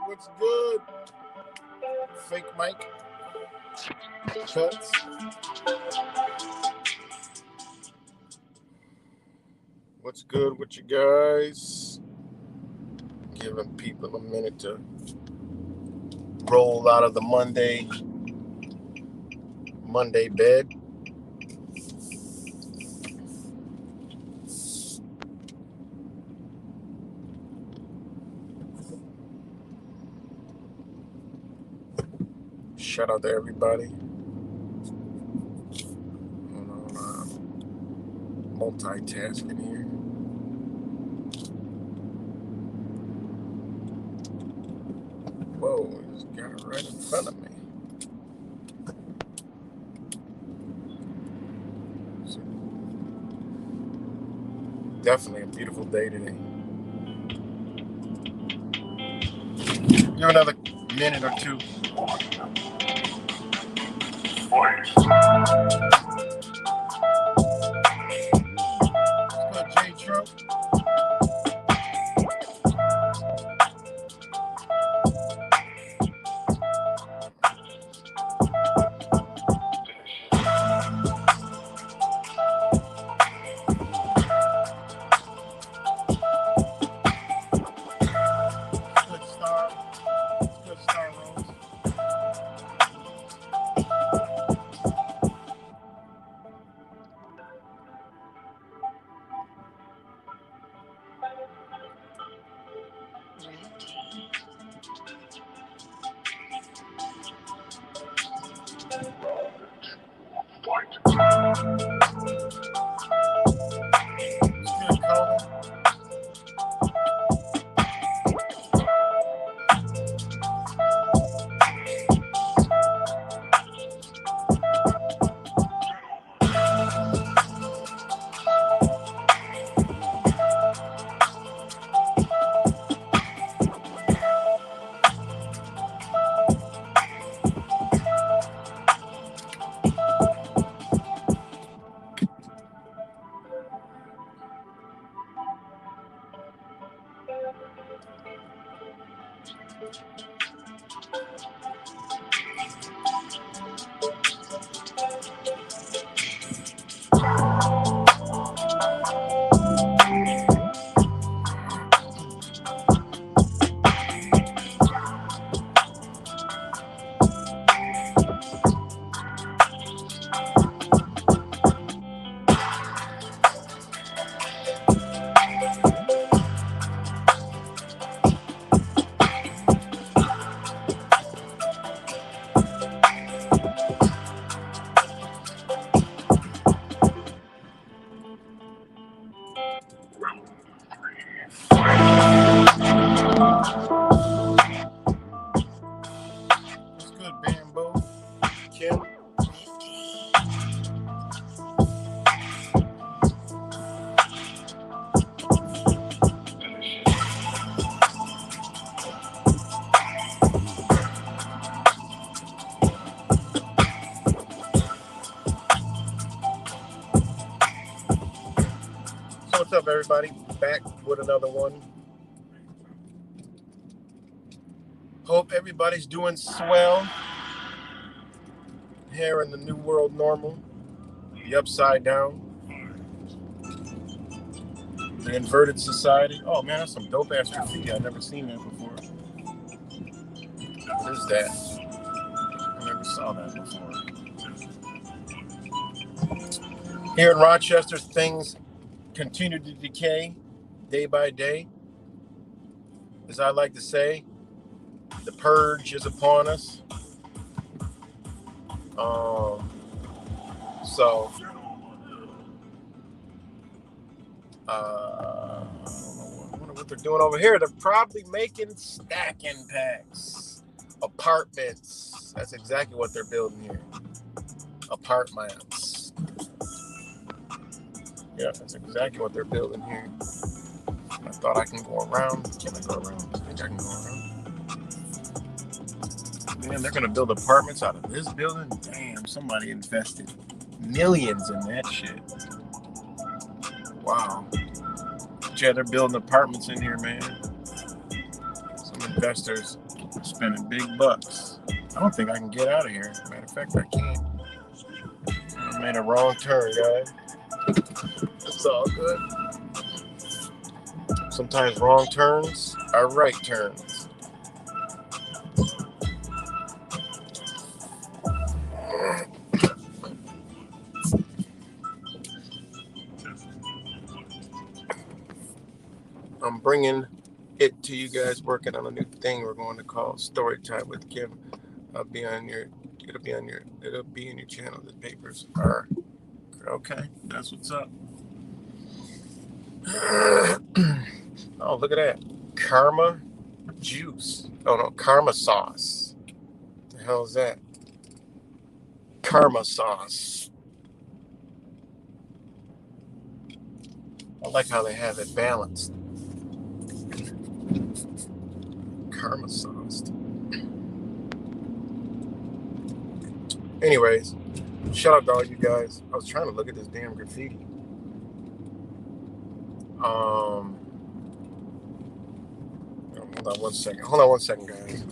What's good? Fake Mike. Cuts. What's good with you guys? Giving people a minute to roll out of the Monday bed. Shout out to everybody. Multitasking here. Whoa, he just got it right in front of me. So, definitely a beautiful day today. Give another minute or two. J. Trump. So what's up, everybody? Back with another one. Hope everybody's doing swell here in the new world normal, the upside down, the inverted society. Oh man, that's some dope ass graffiti. I've never seen that before. What is that? I never saw that before. Here in Rochester, things continue to decay day by day. As I like to say, the purge is upon us. So I wonder what they're doing over here. They're probably making stacking packs, apartments. That's exactly what they're building here. Apartments. Yeah, that's exactly what they're building here. I thought I can go around. Can I go around? I think I can go around. Man, they're gonna build apartments out of this building? Damn, somebody invested millions in that shit. Wow. Yeah, they're building apartments in here, man. Some investors spending big bucks. I don't think I can get out of here. Matter of fact, I can't. I made a wrong turn, guys. It's all good. Sometimes wrong turns are right turns. I'm bringing it to you guys, working on a new thing we're going to call Story Time with Kim. It'll be in your channel. The papers are okay. That's what's up. Oh, look at that. Karma juice. Oh no, karma sauce. What the hell is that? Karma sauce. I like how they have it balanced. Karma sauce. Anyways, shout out to all you guys. I was trying to look at this damn graffiti. Hold on one second. Hold on one second, guys.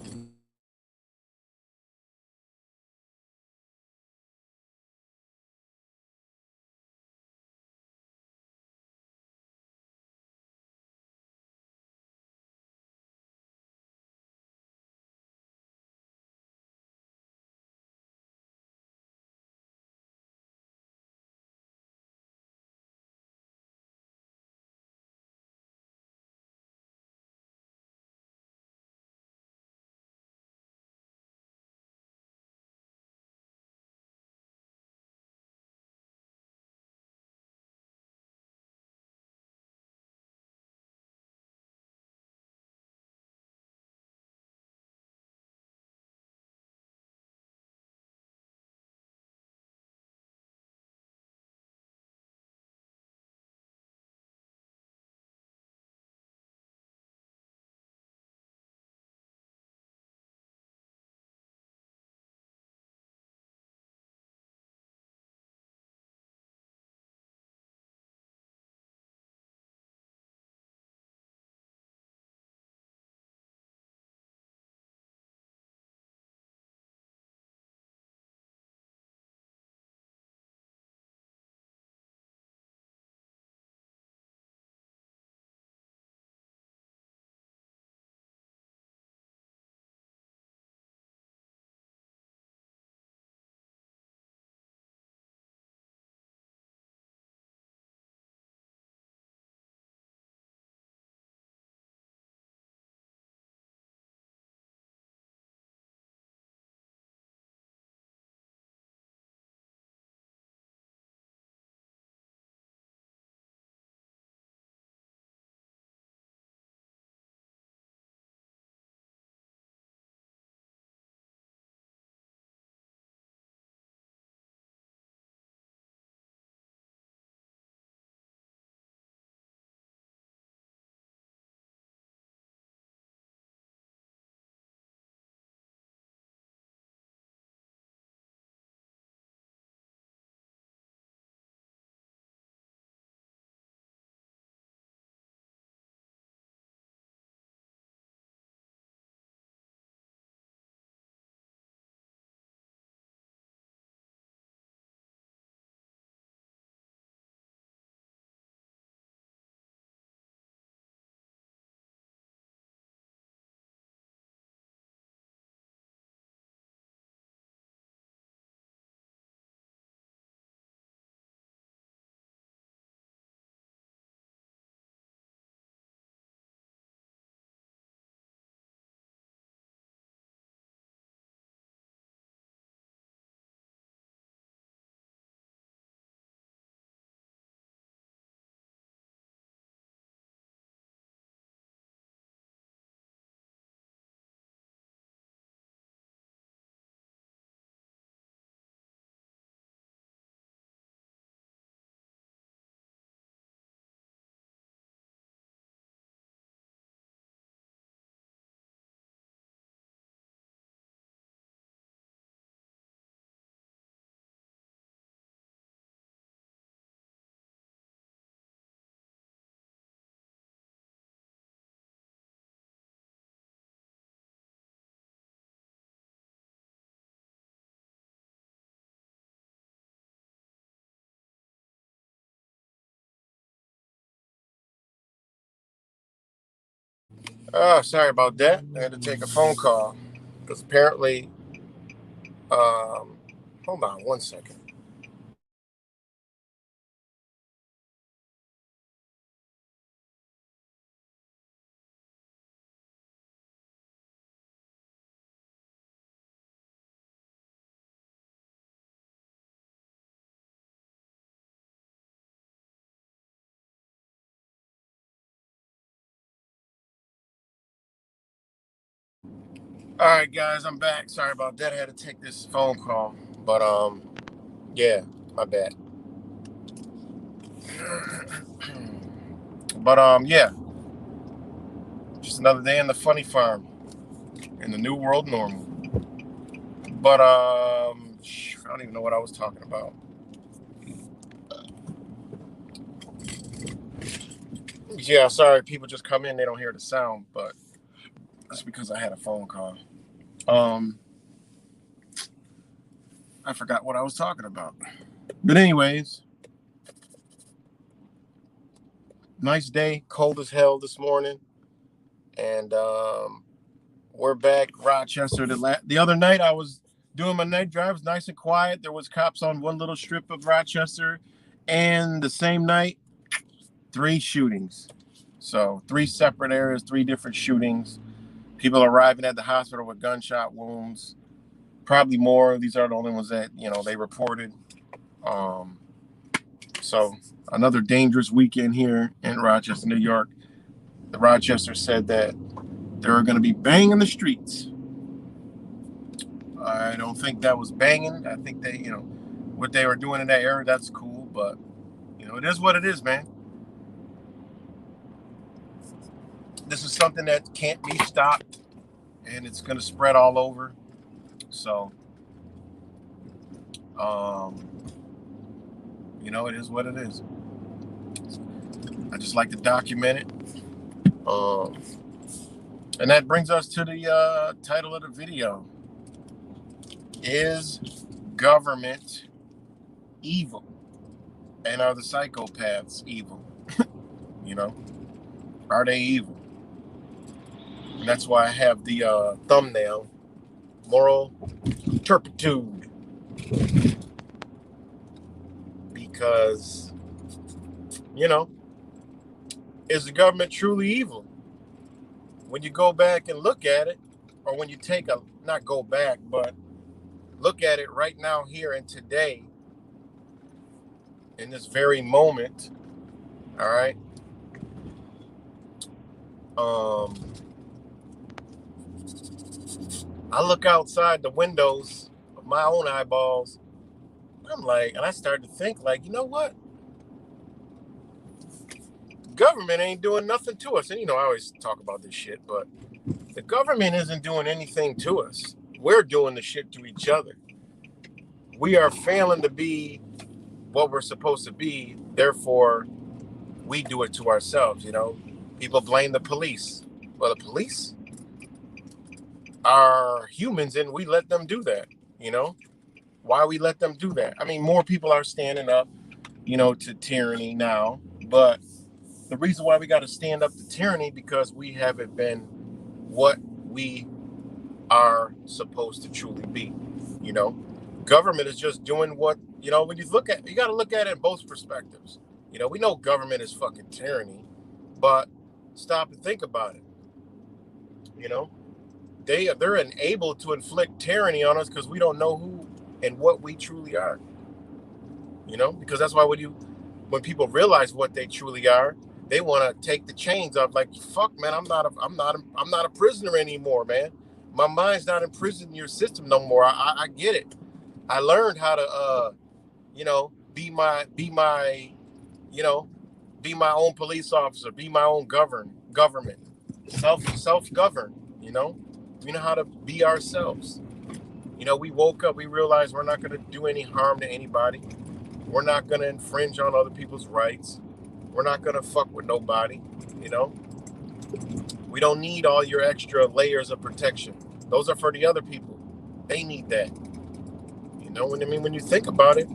Oh, sorry about that. I had to take a phone call because apparently, hold on 1 second. All right, guys, I'm back. Sorry about that. I had to take this phone call, but yeah, my bad. But yeah, just another day in the funny farm in the new world normal. But I don't even know what I was talking about. Yeah, sorry, people just come in, they don't hear the sound, but that's because I had a phone call. Um, I forgot what I was talking about. But anyways, nice day, cold as hell this morning, and we're back Rochester. The other night I was doing my night drives, nice and quiet. There was cops on one little strip of Rochester, and the same night, 3 shootings. So 3 separate areas, 3 different shootings. People arriving at the hospital with gunshot wounds. Probably more. These are the only ones that they reported. Um, so another dangerous weekend here in Rochester, New York. The Rochester said that they're going to be banging the streets. I don't think that was banging. I think they, what they were doing in that area, that's cool. But, it is what it is, man. This is something that can't be stopped, and it's going to spread all over. So, it is what it is. I just like to document it. And that brings us to the title of the video. Is government evil? And are the psychopaths evil? Are they evil? And that's why I have the thumbnail, moral turpitude. Because, is the government truly evil? When you go back and look at it, or when you not go back, but look at it right now, here and today, in this very moment, all right? I look outside the windows of my own eyeballs. I'm like, and I started to think, like, you know what? Government ain't doing nothing to us. And, I always talk about this shit, but the government isn't doing anything to us. We're doing the shit to each other. We are failing to be what we're supposed to be. Therefore, we do it to ourselves, People blame the police. Well, the police are humans, and we let them do that, Why we let them do that? I mean, more people are standing up, to tyranny now. But the reason why we got to stand up to tyranny, because we haven't been what we are supposed to truly be, Government is just doing what, when you got to look at it in both perspectives. We know government is fucking tyranny, but stop and think about it. They're enabled to inflict tyranny on us because we don't know who and what we truly are. Because that's why when people realize what they truly are, they want to take the chains off. Like, fuck, man, I'm not a prisoner anymore, man. My mind's not imprisoned in your system no more. I get it. I learned how to be my be my own police officer, be my own government, self-govern. We know how to be ourselves. We woke up, we realized we're not going to do any harm to anybody. We're not going to infringe on other people's rights. We're not going to fuck with nobody. We don't need all your extra layers of protection. Those are for the other people. They need that. When you think about it,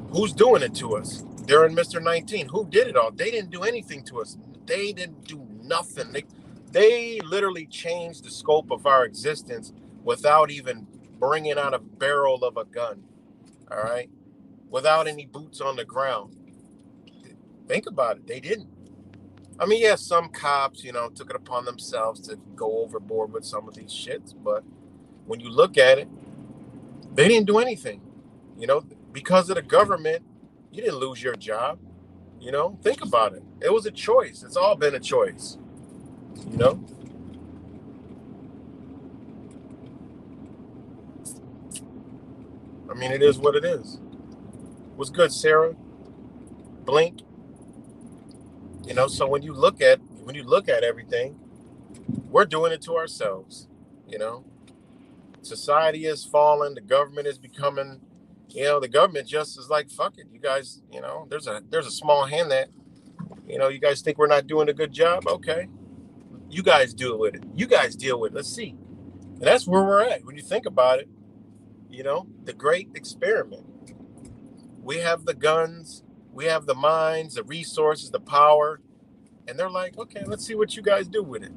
who's doing it to us? They're in Mr. 19. Who did it all? They didn't do anything to us. They didn't do nothing. They literally changed the scope of our existence without even bringing out a barrel of a gun. All right, without any boots on the ground. Think about it. They didn't. I mean, yeah, some cops, took it upon themselves to go overboard with some of these shits. But when you look at it, they didn't do anything. Because of the government, you didn't lose your job. Think about it. It was a choice. It's all been a choice. I mean, it is what it is. What's good, Sarah? Blink. So when you look at everything, we're doing it to ourselves. Society is falling. The government is becoming, the government just is like, fuck it, you guys. There's a small hand that, you guys think we're not doing a good job. Okay, you guys deal with it. You guys deal with it. Let's see. And that's where we're at when you think about it. The great experiment. We have the guns, we have the minds, the resources, the power, and they're like, okay, let's see what you guys do with it.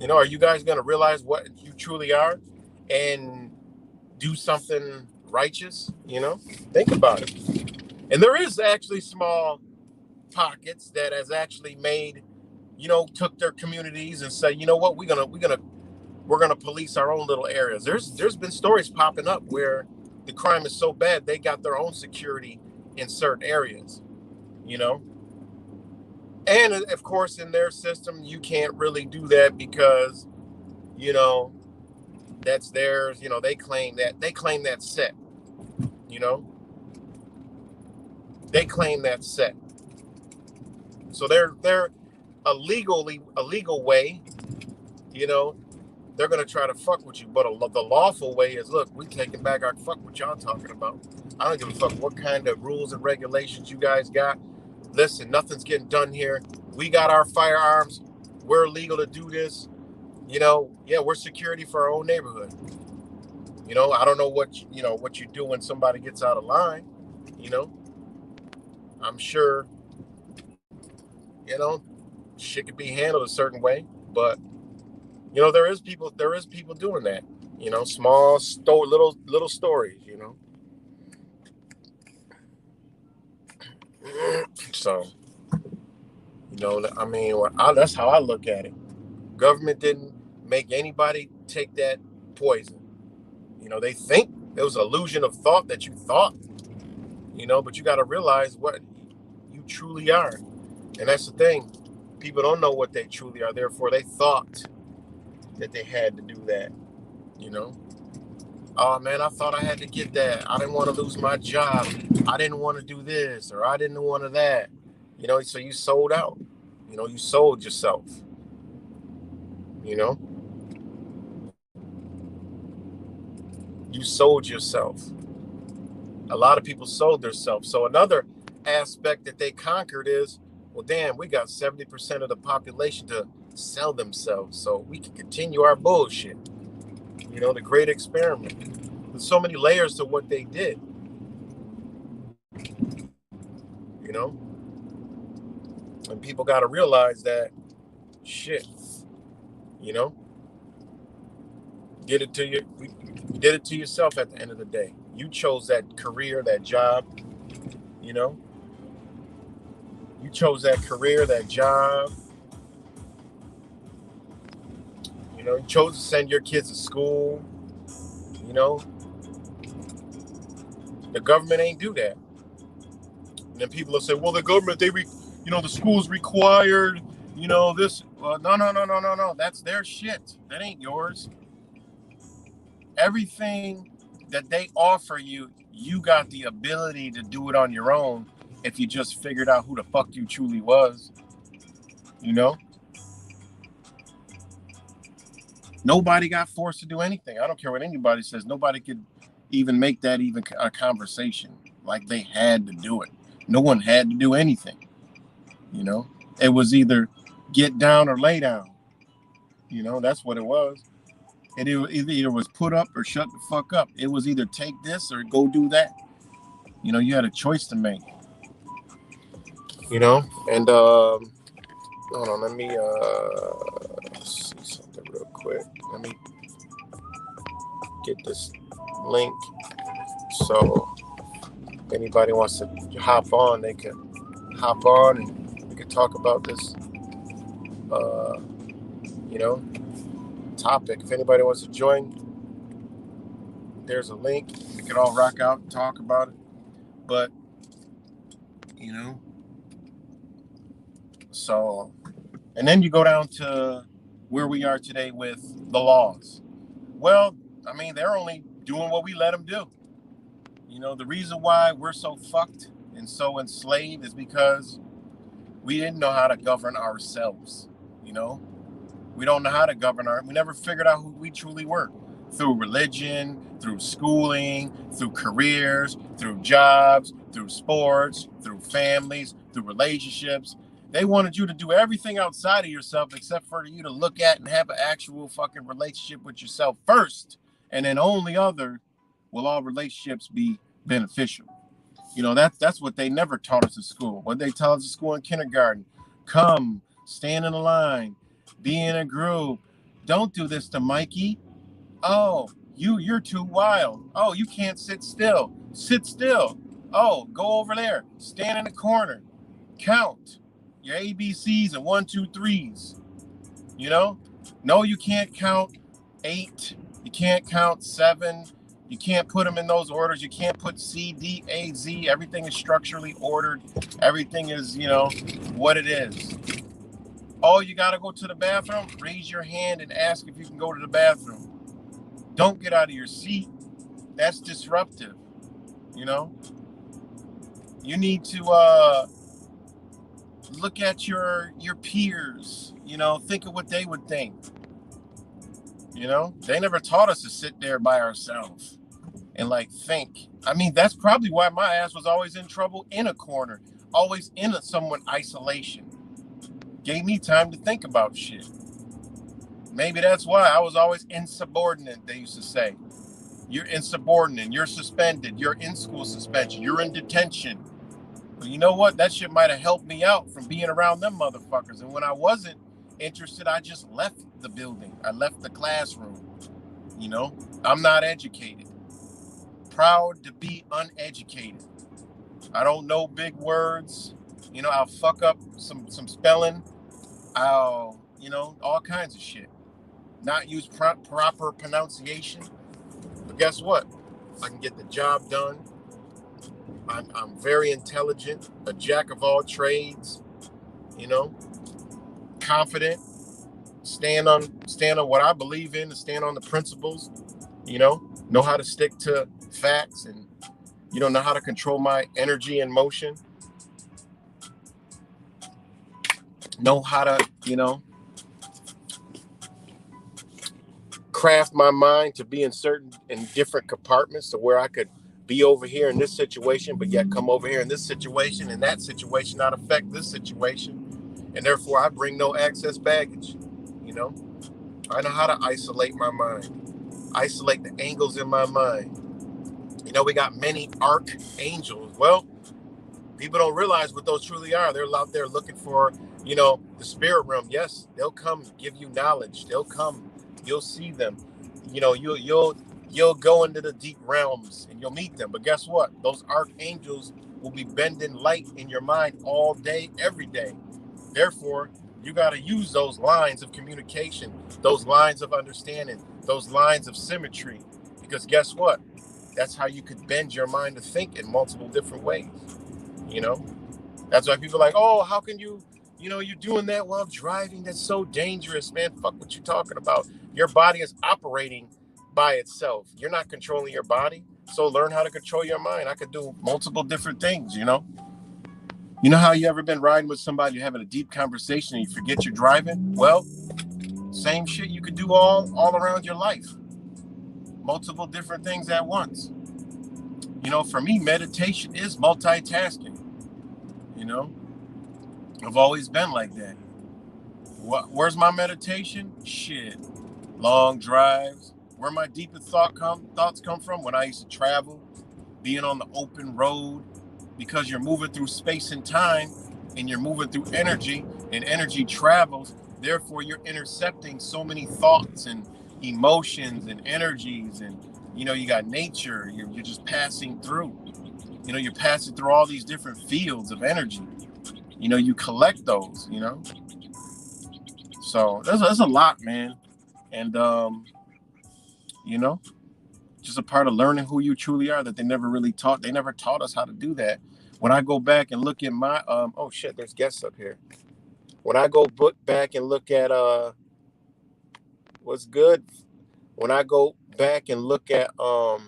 Are you guys going to realize what you truly are and do something righteous? Think about it. And there is actually small pockets that has actually made, took their communities and say, you know what, we're gonna police our own little areas. There's been stories popping up where the crime is so bad they got their own security in certain areas, And of course, in their system, you can't really do that because, that's theirs. They claim that set. They claim that set. So they're a legal way, they're going to try to fuck with you. But the lawful way is, look, we taking back our fuck what y'all talking about. I don't give a fuck what kind of rules and regulations you guys got. Listen, nothing's getting done here. We got our firearms. We're legal to do this. Yeah, we're security for our own neighborhood. I don't know what you do when somebody gets out of line. I'm sure, shit could be handled a certain way, but there is people doing that, small little stories, So, I mean, that's how I look at it. Government didn't make anybody take that poison. They think it was an illusion of thought that you thought, but you got to realize what you truly are. And that's the thing. People don't know what they truly are. Therefore, they thought that they had to do that, Oh, man, I thought I had to get that. I didn't want to lose my job. I didn't want to do this or I didn't want to that. So you sold out. You sold yourself. You sold yourself. A lot of people sold themselves. So another aspect that they conquered is, well, damn, we got 70% of the population to sell themselves so we can continue our bullshit. The great experiment. There's so many layers to what they did. And people got to realize that shit, did it to you. You did it to yourself at the end of the day. You chose that career, that job, You chose that career, that job. You chose to send your kids to school. The government ain't do that. And then people will say, well, the government, the school's required, this. Well, no. That's their shit. That ain't yours. Everything that they offer you, you got the ability to do it on your own if you just figured out who the fuck you truly was. Nobody got forced to do anything. I don't care what anybody says. Nobody could even make that even a conversation. Like they had to do it. No one had to do anything. It was either get down or lay down. That's what it was. It either was put up or shut the fuck up. It was either take this or go do that. You had a choice to make. And hold on, let me see something real quick. Let me get this link. So if anybody wants to hop on, they can hop on and we can talk about this uh, you know, topic. If anybody wants to join, there's a link. We can all rock out and talk about it. But, you know, so, and then you go down to where we are today with the laws. Well, I mean, they're only doing what we let them do. You know, the reason why we're so fucked and so enslaved is because we didn't know how to govern ourselves. You know, we don't know how to govern we never figured out who we truly were. Through religion, through schooling, through careers, through jobs, through sports, through families, through relationships. They wanted you to do everything outside of yourself except for you to look at and have an actual fucking relationship with yourself first. And then only other will all relationships be beneficial. You know, that's what they never taught us at school. What they taught us at school in kindergarten. Come, stand in a line, be in a group. Don't do this to Mikey. Oh, you're too wild. Oh, you can't sit still. Sit still. Oh, go over there. Stand in the corner. Count your ABCs and 1, 2, 3s. You know? No, you can't count 8. You can't count 7. You can't put them in those orders. You can't put C, D, A, Z. Everything is structurally ordered. Everything is, you know, what it is. Oh, you got to go to the bathroom? Raise your hand and ask if you can go to the bathroom. Don't get out of your seat. That's disruptive, you know? You need to look at your peers, you know, think of what they would think. You know? They never taught us to sit there by ourselves and like think. I mean, that's probably why my ass was always in trouble in a corner, always in somewhat isolation. Gave me time to think about shit. Maybe that's why I was always insubordinate, they used to say. You're insubordinate, you're suspended, you're in school suspension, you're in detention. But you know what? That shit might have helped me out from being around them motherfuckers. And when I wasn't interested, I just left the building. I left the classroom. You know, I'm not educated. Proud to be uneducated. I don't know big words. You know, I'll fuck up some spelling. I'll, you know, all kinds of shit. Not use proper pronunciation. But guess what? I can get the job done. I'm very intelligent, a jack of all trades, you know, confident, stand on what I believe in, and stand on the principles, you know how to stick to facts, and you know how to control my energy and motion, know how to, you know, craft my mind to be in different compartments to where I could be over here in this situation, but yet come over here in this situation and that situation not affect this situation. And therefore I bring no excess baggage. You know, I know how to isolate my mind, isolate the angles in my mind. You know, we got many archangels. Well, people don't realize what those truly are. They're out there looking for, you know, the spirit realm. Yes, they'll come give you knowledge. They'll come, you'll see them. You know, you'll go into the deep realms and you'll meet them. But guess what? Those archangels will be bending light in your mind all day, every day. Therefore, you got to use those lines of communication, those lines of understanding, those lines of symmetry. Because guess what? That's how you could bend your mind to think in multiple different ways. You know? That's why people are like, oh, how can you, you know, you're doing that while driving? That's so dangerous, man. Fuck what you're talking about. Your body is operating by itself. You're not controlling your body. So learn how to control your mind. I could do multiple different things, you know? You know how you ever been riding with somebody, you're having a deep conversation and you forget you're driving? Well, same shit you could do all around your life. Multiple different things at once. You know, for me, meditation is multitasking. You know, I've always been like that. Where's my meditation? Shit. Long drives. Where my deepest thoughts come from? When I used to travel, being on the open road, because you're moving through space and time, and you're moving through energy, and energy travels. Therefore, you're intercepting so many thoughts and emotions and energies, and you got nature. You're just passing through. You're passing through all these different fields of energy. You collect those. So that's a lot, man, and just a part of learning who you truly are that they never really taught. They never taught us how to do that. When I go back and look at my oh shit, there's guests up here. When I go back and look at what's good, when I go back and look at oh,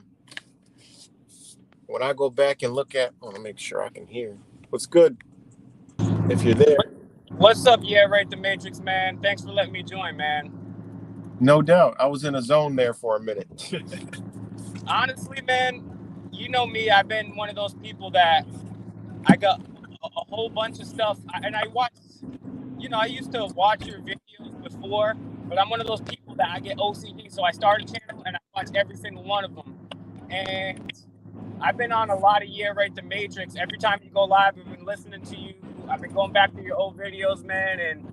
let me make sure I can hear. What's good? If you're there. What's up, yeah, right, the Matrix, man. Thanks for letting me join, man. No doubt. I was in a zone there for a minute. Honestly, man, you know me. I've been one of those people that I got a whole bunch of stuff, and I watch. I used to watch your videos before, but I'm one of those people that I get OCD. So I start a channel and I watch every single one of them. And I've been on a lot of Yeah, right, the Matrix. Every time you go live, I've been listening to you. I've been going back to your old videos, man, and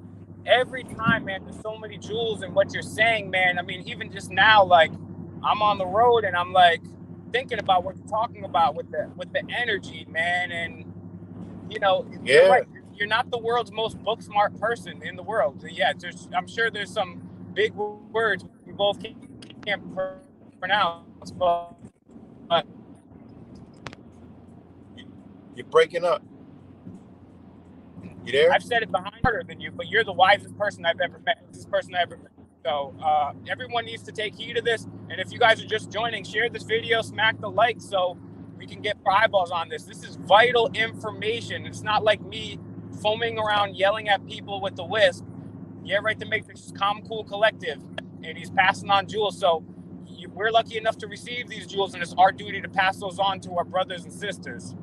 every time, man, there's so many jewels in what you're saying, man. I mean, even just now, like, I'm on the road and I'm like thinking about what you're talking about with the energy, man. And you're right. You're not the world's most book smart person in the world. Yeah, I'm sure there's some big words we both can't pronounce, but You're breaking up. You there? I've said it behind harder than you, but you're the wisest person I've ever met. This person I ever met. So everyone needs to take heed of this. And if you guys are just joining, share this video, smack the like so we can get more eyeballs on this. This is vital information. It's not like me foaming around yelling at people with the wisp. Yeah, right, the Matrix is Calm Cool Collective, and he's passing on jewels. So we're lucky enough to receive these jewels, and it's our duty to pass those on to our brothers and sisters.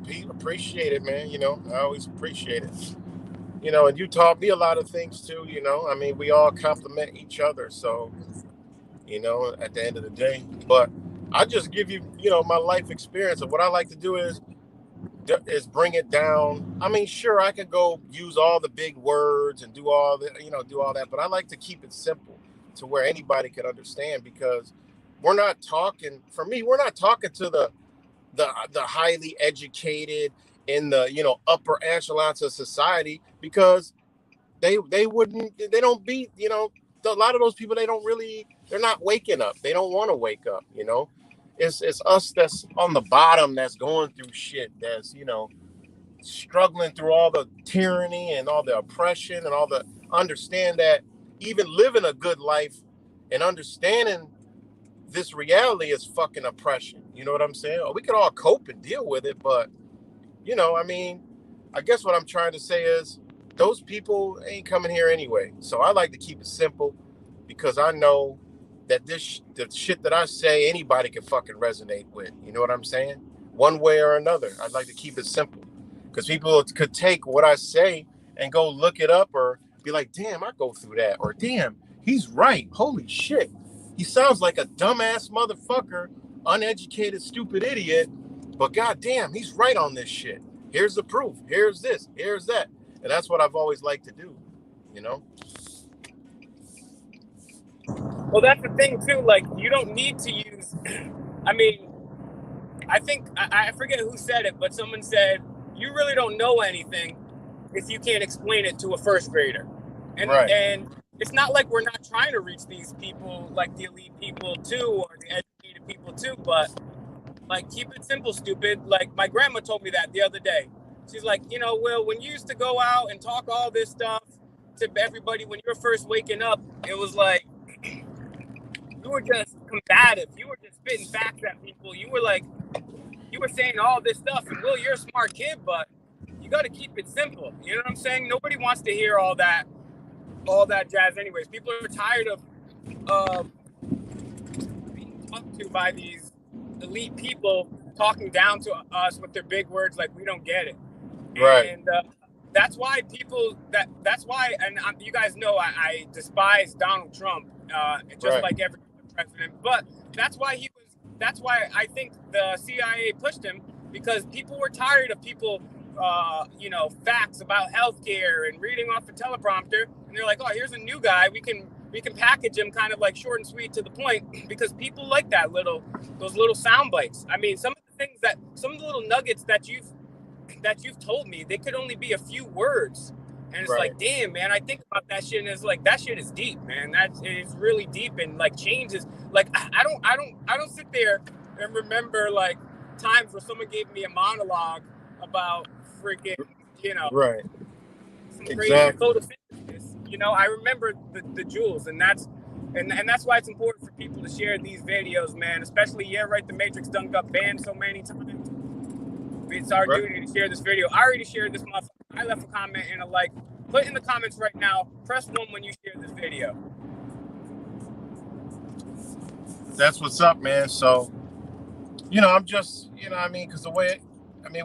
Pete, appreciate it, man. I always appreciate it. And you taught me a lot of things too. I mean, we all complement each other. So, at the end of the day, but I just give you, my life experience. And what I like to do is bring it down. I mean, sure, I could go use all the big words and do all that, but I like to keep it simple to where anybody can understand, because we're not talking to the highly educated in the upper echelons of society, because they don't beat a lot of those people. They're not waking up. They don't want to wake up. It's us that's on the bottom, that's going through shit, that's struggling through all the tyranny and all the oppression and all the understand that even living a good life and understanding this reality is fucking oppression. You know what I'm saying? We could all cope and deal with it, but I mean, I guess what I'm trying to say is those people ain't coming here anyway. So I like to keep it simple, because I know that the shit that I say, anybody can fucking resonate with. You know what I'm saying? One way or another. I'd like to keep it simple, because people could take what I say and go look it up, or be like, damn, I go through that, or damn, he's right. Holy shit. He sounds like a dumbass motherfucker, uneducated, stupid idiot, but goddamn, he's right on this shit. Here's the proof. Here's this. Here's that. And that's what I've always liked to do, Well, that's the thing too. Like, you don't need to use. I mean, I think I forget who said it, but someone said you really don't know anything if you can't explain it to a first grader. And right. And it's not like we're not trying to reach these people, like the elite people too, or the educated people too, but like, keep it simple, stupid. Like, my grandma told me that the other day. She's like, Will, when you used to go out and talk all this stuff to everybody when you were first waking up, it was like you were just combative. You were just spitting facts at people. You were saying all this stuff. And Will, you're a smart kid, but you got to keep it simple. You know what I'm saying? Nobody wants to hear all that jazz anyways. People are tired of being talked to by these elite people talking down to us with their big words like we don't get it. Right. And that's why and you guys know I despise Donald Trump, just right. like every president. But that's why I think the CIA pushed him, because people were tired of people facts about healthcare and reading off the teleprompter, and they're like, oh, here's a new guy. We can package him kind of like short and sweet to the point, because people like those little sound bites. I mean, some of the little nuggets that you've told me, they could only be a few words. And it's like, damn, man, I think about that shit, and it's like, that shit is deep, man. That is really deep, and like changes. Like, I don't sit there and remember like times where someone gave me a monologue about freaking, some crazy photosynthesis. I remember the jewels, and that's why it's important for people to share these videos, man. Especially, the Matrix done got banned so many times. It's our duty to share this video. I already shared this motherfucker. I left a comment and a like. Put in the comments right now. Press 1 when you share this video. That's what's up, man. So, I'm just, because the way,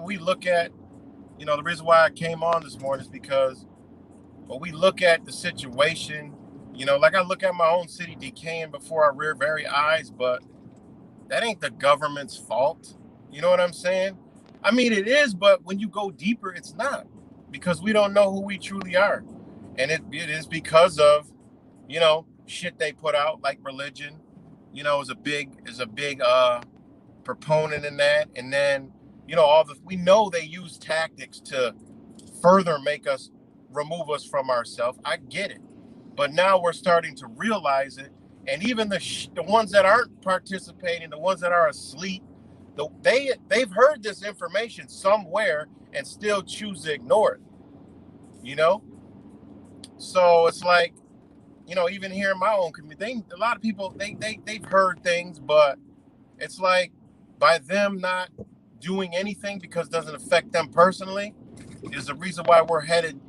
we look at, the reason why I came on this morning is because when we look at the situation, like I look at my own city decaying before our rear very eyes, but that ain't the government's fault. You know what I'm saying? I mean, it is, but when you go deeper, it's not, because we don't know who we truly are. And it is because of, shit they put out, like religion, is a big proponent in that. And then, we know they use tactics to further remove us from ourselves. I get it. But now we're starting to realize it. And even the ones that aren't participating, the ones that are asleep, they've heard this information somewhere and still choose to ignore it. So it's like, even here in my own community, a lot of people, they've heard things, but it's like, by them not doing anything because it doesn't affect them personally is the reason why we're headed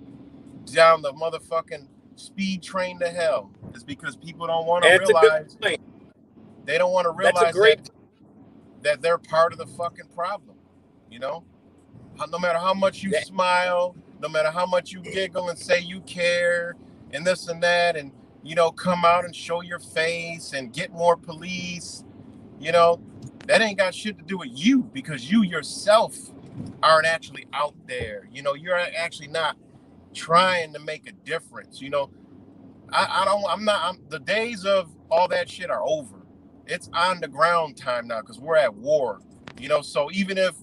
down the motherfucking speed train to hell. Is because people don't want to realize, they don't want to realize that they're part of the fucking problem. No matter how much you smile, no matter how much you giggle and say you care and this and that, and come out and show your face and get more police, that ain't got shit to do with you, because you yourself aren't actually out there. You're actually not trying to make a difference. The days of all that shit are over. It's on the ground time now, because we're at war. So even if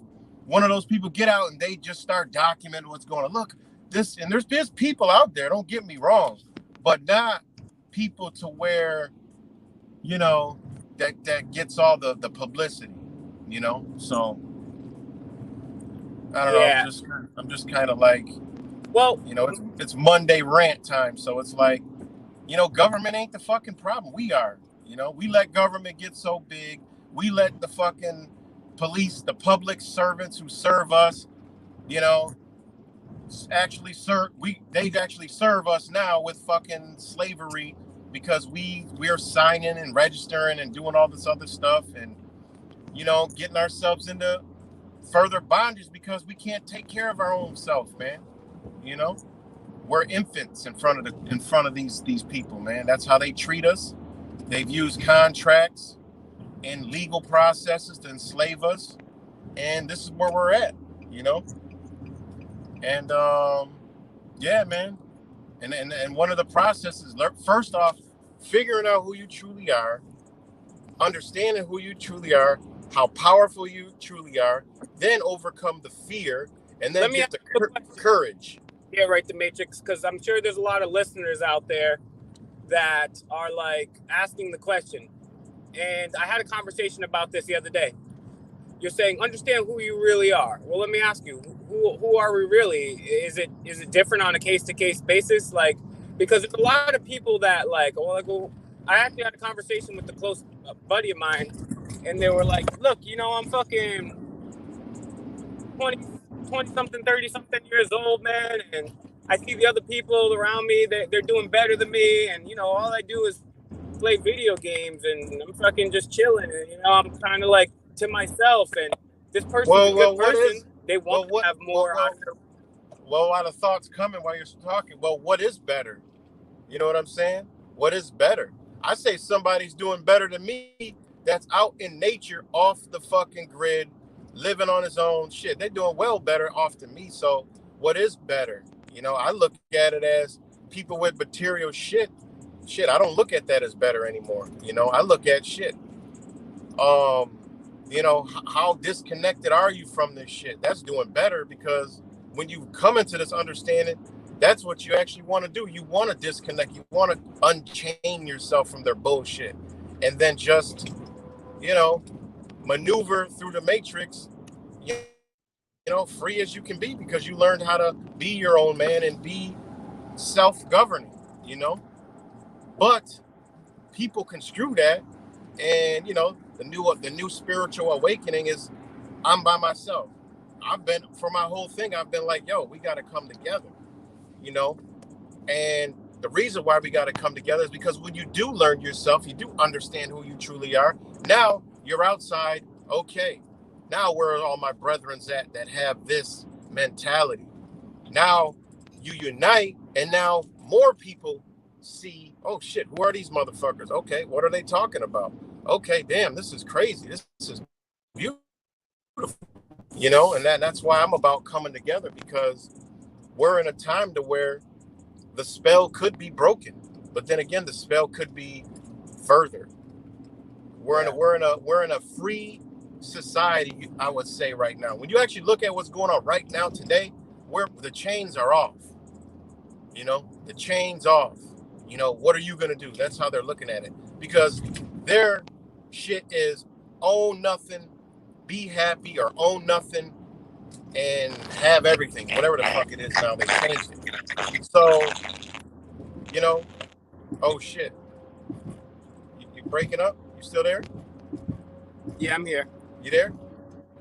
one of those people get out and they just start documenting what's going on, look, this, and there's people out there, don't get me wrong, but not people to where, that gets all the publicity, so I don't know. I'm just kind of like, it's Monday rant time. So it's like, government ain't the fucking problem. We are, we let government get so big. We let the fucking police, the public servants who serve us, actually they actually serve us now with fucking slavery, because we're signing and registering and doing all this other stuff, and getting ourselves into further bondage because we can't take care of our own self, man. We're infants in front of these people, man. That's how they treat us. They've used contracts and legal processes to enslave us, and this is where we're at, and yeah, man. And one of the processes, first off, figuring out who you truly are, understanding who you truly are, how powerful you truly are, then overcome the fear, and then get the courage. Yeah, right, the Matrix, because I'm sure there's a lot of listeners out there that are like asking the question. And I had a conversation about this the other day. You're saying, understand who you really are. Well, let me ask you, who are we really? Is it different on a case-to-case basis? Like, because there's a lot of people that I actually had a conversation with a close buddy of mine, and they were like, look, I'm fucking 20-something, 30-something years old, man, and I see the other people around me, they're doing better than me, and, all I do is play video games, and I'm fucking just chilling, and, I'm kind of like to myself, and this person's a good person. They want to have more. A lot of thoughts coming while you're talking. Well, what is better? You know what I'm saying? What is better? I say somebody's doing better than me that's out in nature, off the fucking grid, living on his own. Shit, they're doing well better off than me. So what is better? You know, I look at it as people with material shit. Shit, I don't look at that as better anymore. You know, I look at shit. Um, you know, how disconnected are you from this shit? That's doing better, because when you come into this understanding, that's what you actually want to do. You want to disconnect. You want to unchain yourself from their bullshit, and then just, you know, maneuver through the matrix, you know, free as you can be, because you learned how to be your own man and be self-governing, you know. But people construe that, and you know, the new spiritual awakening is, I'm by myself. I've been, for my whole thing, I've been like, yo, we got to come together, you know. And the reason why we got to come together is because when you do learn yourself, you do understand who you truly are. Now you're outside. Okay, now where are all my brethrens at that have this mentality? Now you unite, and now more people see, oh shit, who are these motherfuckers? Okay, what are they talking about? Okay, damn, this is crazy. This is beautiful. You know, and that's why I'm about coming together, because we're in a time to where the spell could be broken, but then again, the spell could be further. We're in a free society, I would say, right now. When you actually look at what's going on right now today, where the chains are off, you know, the chains off. You know, what are you gonna do? That's how they're looking at it, because their shit is own nothing, be happy, or own nothing and have everything, whatever the fuck it is now. They changed it. So, you know, oh shit, you breaking up? You still there? Yeah, I'm here. You there?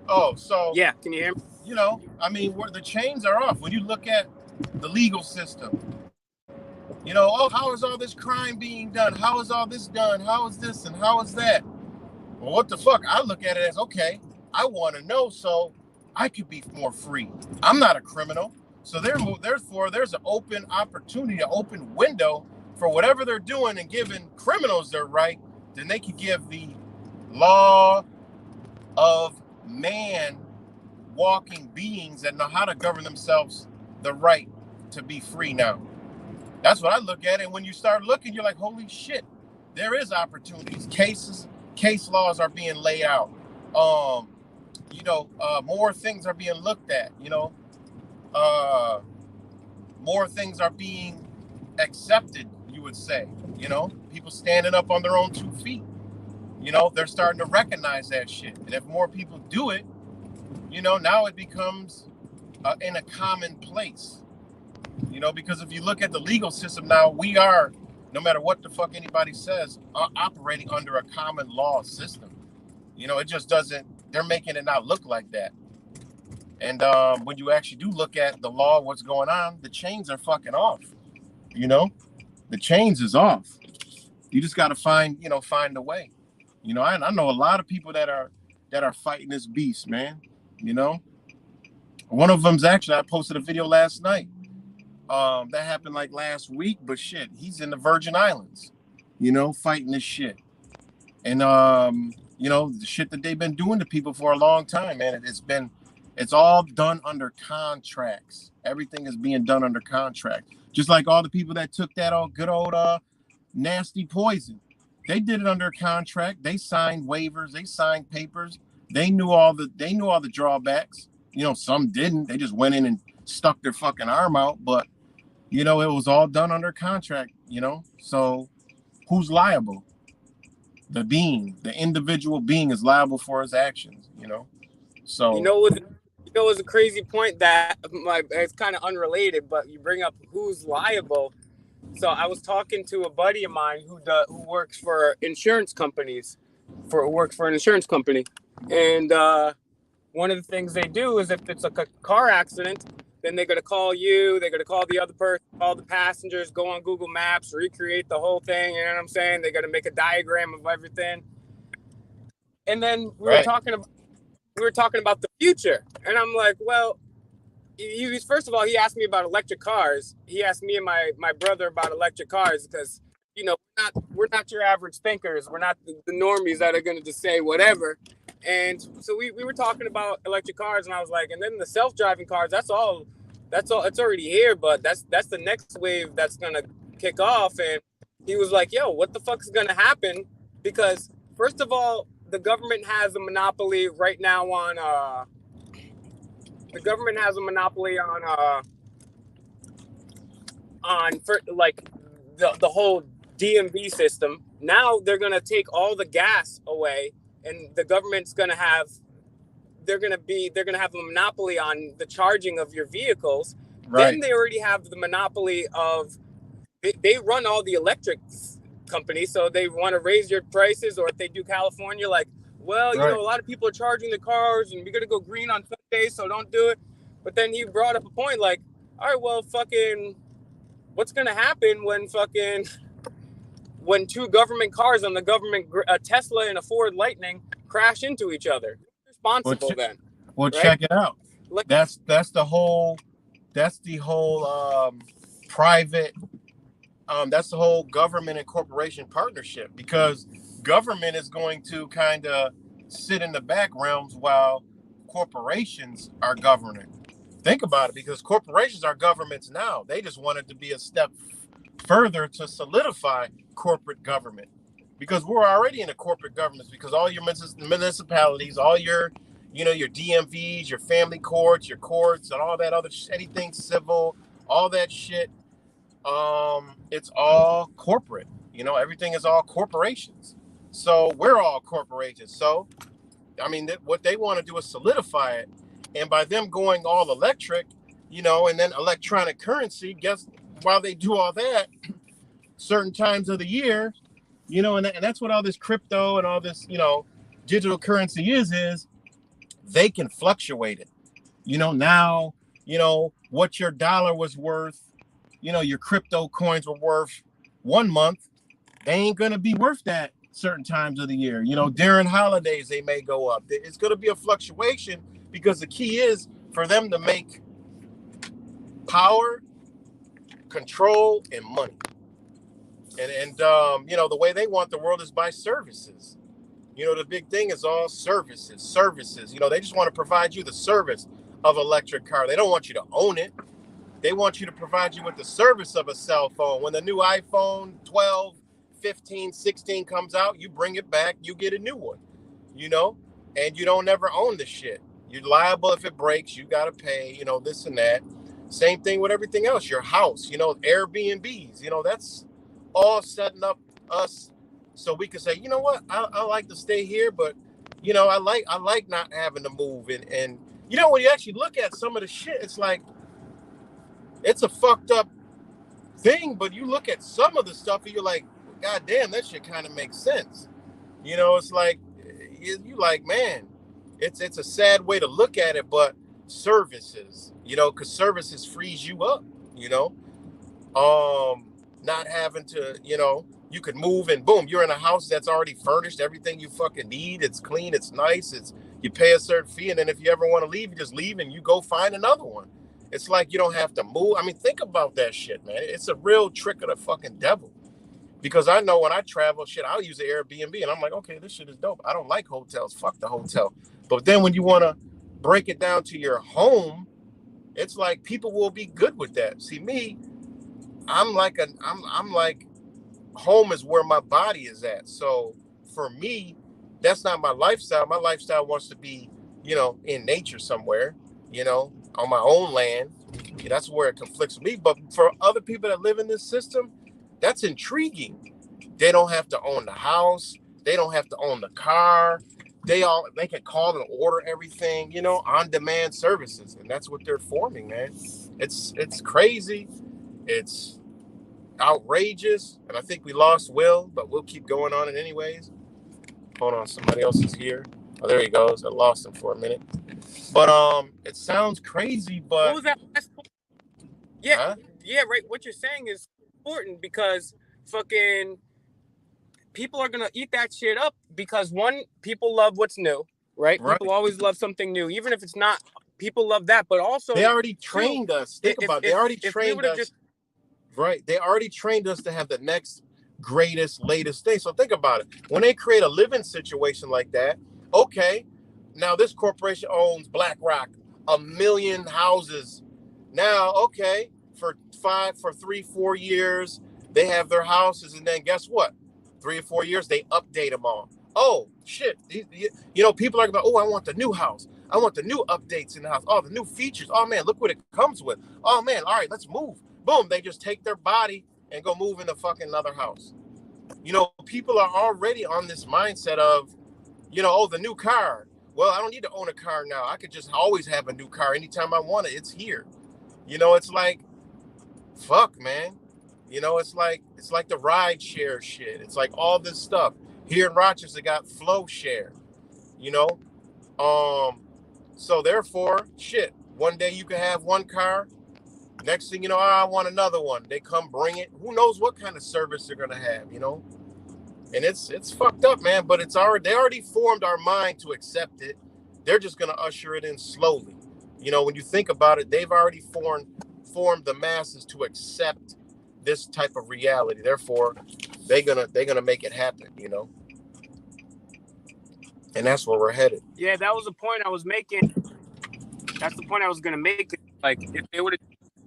Oh, so yeah, can you hear me? You know, I mean, the chains are off. When you look at the legal system, you know, oh, how is all this crime being done? How is all this done? How is this and how is that? Well, what the fuck? I look at it as, okay, I want to know so I could be more free. I'm not a criminal. So therefore, there's an open opportunity, an open window for whatever they're doing, and giving criminals their right, then they could give the law of man walking beings that know how to govern themselves the right to be free now. That's what I look at. And when you start looking, you're like, holy shit, there is opportunities. Case laws are being laid out. You know, more things are being looked at, you know. More things are being accepted, you would say, you know, people standing up on their own 2 feet. You know, they're starting to recognize that shit. And if more people do it, you know, now it becomes in a common place. You know, because if you look at the legal system now, we are, no matter what the fuck anybody says, operating under a common law system. You know, it just doesn't, they're making it not look like that. And when you actually do look at the law, what's going on, the chains are fucking off. You know, the chains is off. You just got to find a way. You know, I know a lot of people that are fighting this beast, man. You know, one of them's actually, I posted a video last night. That happened like last week, but shit, he's in the Virgin Islands, you know, fighting this shit. And you know, the shit that they've been doing to people for a long time, man. It's all done under contracts. Everything is being done under contract. Just like all the people that took that good old nasty poison. They did it under contract. They signed waivers, they signed papers. They knew all the drawbacks. You know, some didn't. They just went in and stuck their fucking arm out, but you know, it was all done under contract, you know. So who's liable? The individual being is liable for his actions, you know. So you know what's a crazy point that it's kind of unrelated, but you bring up who's liable. So I was talking to a buddy of mine who works for insurance companies, works for an insurance company, and one of the things they do is if it's a car accident, then they're going to call you, they're going to call the other person, call the passengers, go on Google Maps, recreate the whole thing, you know what I'm saying? They're going to make a diagram of everything. And then we were talking about the future. And I'm like, well, first of all, he asked me about electric cars. He asked me and my brother about electric cars because, you know, we're not your average thinkers. We're not the normies that are going to just say whatever. And so we were talking about electric cars, and I was like, and then the self-driving cars, that's all, it's already here, but that's the next wave that's gonna kick off. And he was like, yo, what the fuck is gonna happen? Because first of all, the government has a monopoly right now on for like the whole DMV system. Now they're gonna take all the gas away, and the government's gonna have they're gonna have a monopoly on the charging of your vehicles. Right. Then they already have the monopoly of they run all the electric companies, so they want to raise your prices. Or if they do California, like, well, you Right. know, a lot of people are charging the cars, and we're gonna go green on Sundays, so don't do it. But then he brought up a point like, all right, well, fucking, what's gonna happen when two government cars on the government a Tesla and a Ford Lightning crash into each other? Who's responsible then? Well, right? check it out. Like, that's the whole private. That's the whole government and corporation partnership, because government is going to kind of sit in the backgrounds while corporations are governing. Think about it, because corporations are governments now. They just wanted to be a step further to solidify corporate government, because we're already in a corporate government, because all your municipalities, all your, you know, your DMVs, your family courts, your courts, and all that other anything civil, all that shit. It's all corporate, you know, everything is all corporations. So we're all corporations. So, I mean, what they want to do is solidify it. And by them going all electric, you know, and then electronic currency, guess while they do all that, certain times of the year, you know, and that's what all this crypto and all this, you know, digital currency is they can fluctuate it. You know, now, you know, what your dollar was worth, you know, your crypto coins were worth 1 month, they ain't going to be worth that certain times of the year. You know, during holidays, they may go up. It's going to be a fluctuation, because the key is for them to make power, control, and money. And you know, the way they want the world is by services. You know, the big thing is all services. You know, they just want to provide you the service of electric car. They don't want you to own it. They want you to provide you with the service of a cell phone. When the new iPhone 12, 15, 16 comes out, you bring it back, you get a new one, you know, and you don't ever own the shit. You're liable if it breaks, you got to pay, you know, this and that. Same thing with everything else. Your house, you know, Airbnbs, you know, that's all setting up us so we can say, you know what, I like to stay here, but, you know, I like not having to move. And you know, when you actually look at some of the shit, it's like, it's a fucked up thing, but you look at some of the stuff and you're like, God damn, that shit kind of makes sense. You know, it's like, you like, man, it's a sad way to look at it, but services, you know, because services frees you up, you know, not having to, you know, you could move and boom, you're in a house that's already furnished, everything you fucking need, it's clean, it's nice, you pay a certain fee, and then if you ever want to leave, you just leave and you go find another one. It's like you don't have to move. I mean, think about that shit, man. It's a real trick of the fucking devil. Because I know when I travel, shit, I'll use an Airbnb, and I'm like, okay, this shit is dope. I don't like hotels. Fuck the hotel. But then when you want to break it down to your home, it's like people will be good with that. See, me, I'm like home is where my body is at. So for me, that's not my lifestyle. My lifestyle wants to be, you know, in nature somewhere, you know, on my own land. That's where it conflicts with me. But for other people that live in this system, that's intriguing. They don't have to own the house. They don't have to own the car. They can call and order everything, you know, on-demand services. And that's what they're forming, man. It's crazy. It's outrageous. And I think we lost Will, but we'll keep going on it anyways. Hold on, somebody else is here. Oh, there he goes. I lost him for a minute. But it sounds crazy, but what was that last point? Yeah, yeah, right. What you're saying is important, because fucking people are gonna eat that shit up, because one, people love what's new, right? People always love something new, even if it's not. People love that, but also they already trained us. Think about it. They already trained us. Right. They already trained us to have the next greatest, latest thing. So think about it. When they create a living situation like that, Okay, now this corporation owns BlackRock, 1 million houses. Now, okay, for 3-4 years, they have their houses, and then guess what? 3 or 4 years, they update them all. Oh shit! People are going, oh, I want the new house. I want the new updates in the house. Oh, the new features. Oh man, look what it comes with. Oh man, all right, let's move. Boom! They just take their body and go move in the fucking another house. People are already on this mindset of, oh, the new car. Well, I don't need to own a car now. I could just always have a new car anytime I want it. It's here. It's like, fuck, man. It's like the ride share shit. It's like all this stuff. Here in Rochester, they got Flow Share. You know, so therefore, shit. One day you can have one car. Next thing you know, I want another one. They come bring it. Who knows what kind of service they're gonna have? And it's fucked up, man. But they already formed our mind to accept it. They're just gonna usher it in slowly. When you think about it, they've already formed the masses to accept this type of reality. Therefore, they're gonna make it happen. And that's where we're headed. Yeah, that was the point I was making. That's the point I was gonna make. Like, if they would have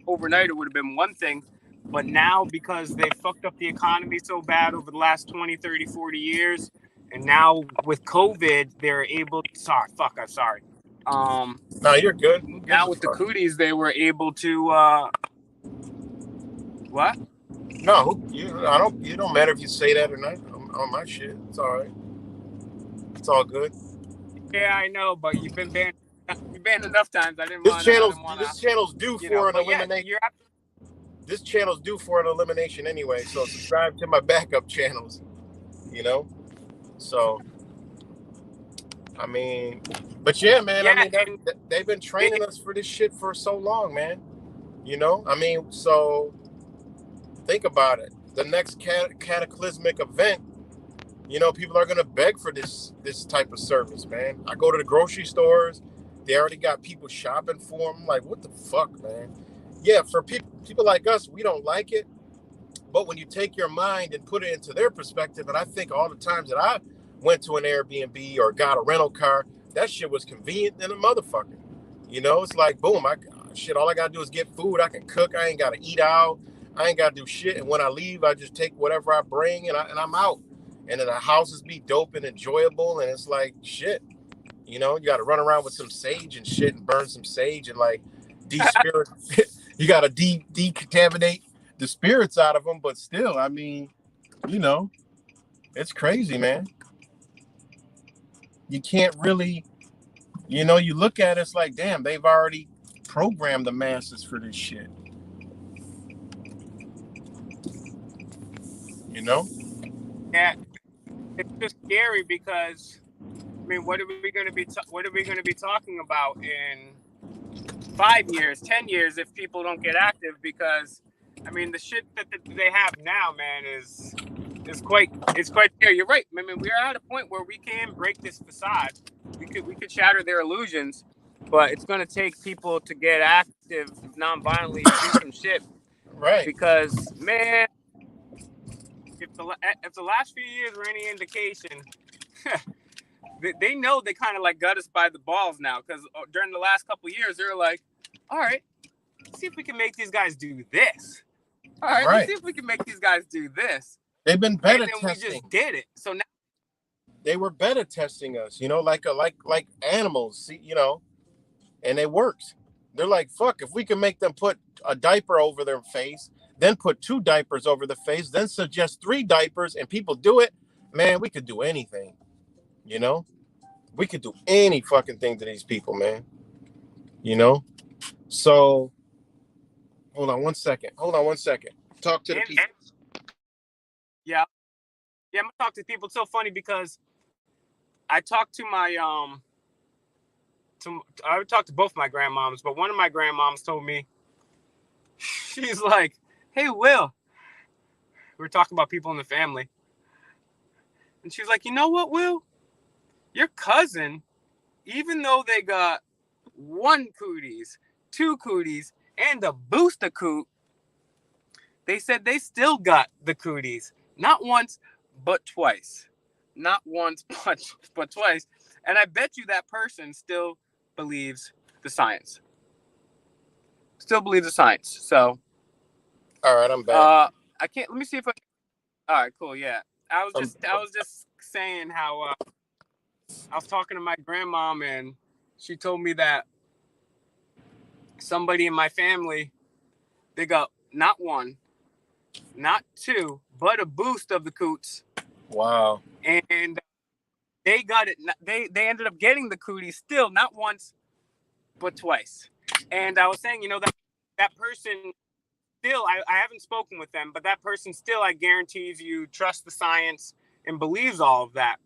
overnight, it would have been one thing. But now, because they fucked up the economy so bad over the last 20, 30, 40 years, and now with COVID, they're able to... I'm sorry. No, you're good. Now with the cooties, they were able to... What? No, you don't matter if you say that or not. On my shit, it's all right. It's all good. Yeah, I know, but you've been banned enough times. I didn't want... This channel's due for an elimination. Yeah, this channel's due for an elimination anyway, so subscribe to my backup channels. So, I mean, but yeah, man. Yeah, I mean, they've been training us for this shit for so long, man. I mean, so think about it. The next cataclysmic event, people are gonna beg for this type of service, man. I go to the grocery stores, they already got people shopping for them. Like, what the fuck, man? Yeah, for people like us, we don't like it. But when you take your mind and put it into their perspective, and I think all the times that I went to an Airbnb or got a rental car, that shit was convenient than a motherfucker. It's like, boom, all I gotta do is get food. I can cook. I ain't gotta eat out. I ain't gotta do shit. And when I leave, I just take whatever I bring and I'm out. And then the houses be dope and enjoyable. And it's like, shit, you gotta run around with some sage and shit and burn some sage and like de-spirit. You gotta decontaminate the spirits out of them. But still, I mean, it's crazy, man. You can't really, you look at it, it's like, damn, they've already programmed the masses for this shit. Yeah, it's just scary because, I mean, what are we going to be talking about in 5 years, 10 years if people don't get active? Because, I mean, the shit that they have now, man, is quite scary. You're right. I mean, we are at a point where we can break this facade. We could shatter their illusions, but it's going to take people to get active non-violently and do some shit. Right. Because, man, if the last few years were any indication, they know they kind of like got us by the balls now. Because during the last couple of years, they were like, all right, let's see if we can make these guys do this. All right, let's see if we can make these guys do this. They've been beta testing. We just did it. So now they were beta testing us, like animals, and it works. They're like, fuck, if we can make them put a diaper over their face, then put 2 diapers over the face, then suggest 3 diapers, and people do it, man, we could do anything. We could do any fucking thing to these people, man. So hold on one second. Talk to the people. Yeah, I'm gonna talk to people. It's so funny because I talked to my I talked to both my grandmoms, but one of my grandmoms told me, she's like, hey, Will, we're talking about people in the family. And she's like, you know what, Will? Your cousin, even though they got 1 cooties, 2 cooties, and a booster coot, they said they still got the cooties. Not once, but twice. Not once, but twice. And I bet you that person still believes the science. Still believes the science. So, All right, I'm back. I can't. Let me see if I. All right, cool. Yeah, I I'm, was just saying how I was talking to my grandmom, and she told me that somebody in my family, they got not one, not two, but a boost of the coots, wow. and they got it. They ended up getting the cooties still, not once but twice. And I was saying, that person still, I haven't spoken with them, but that person still, I guarantees you, trusts the science and believes all of that.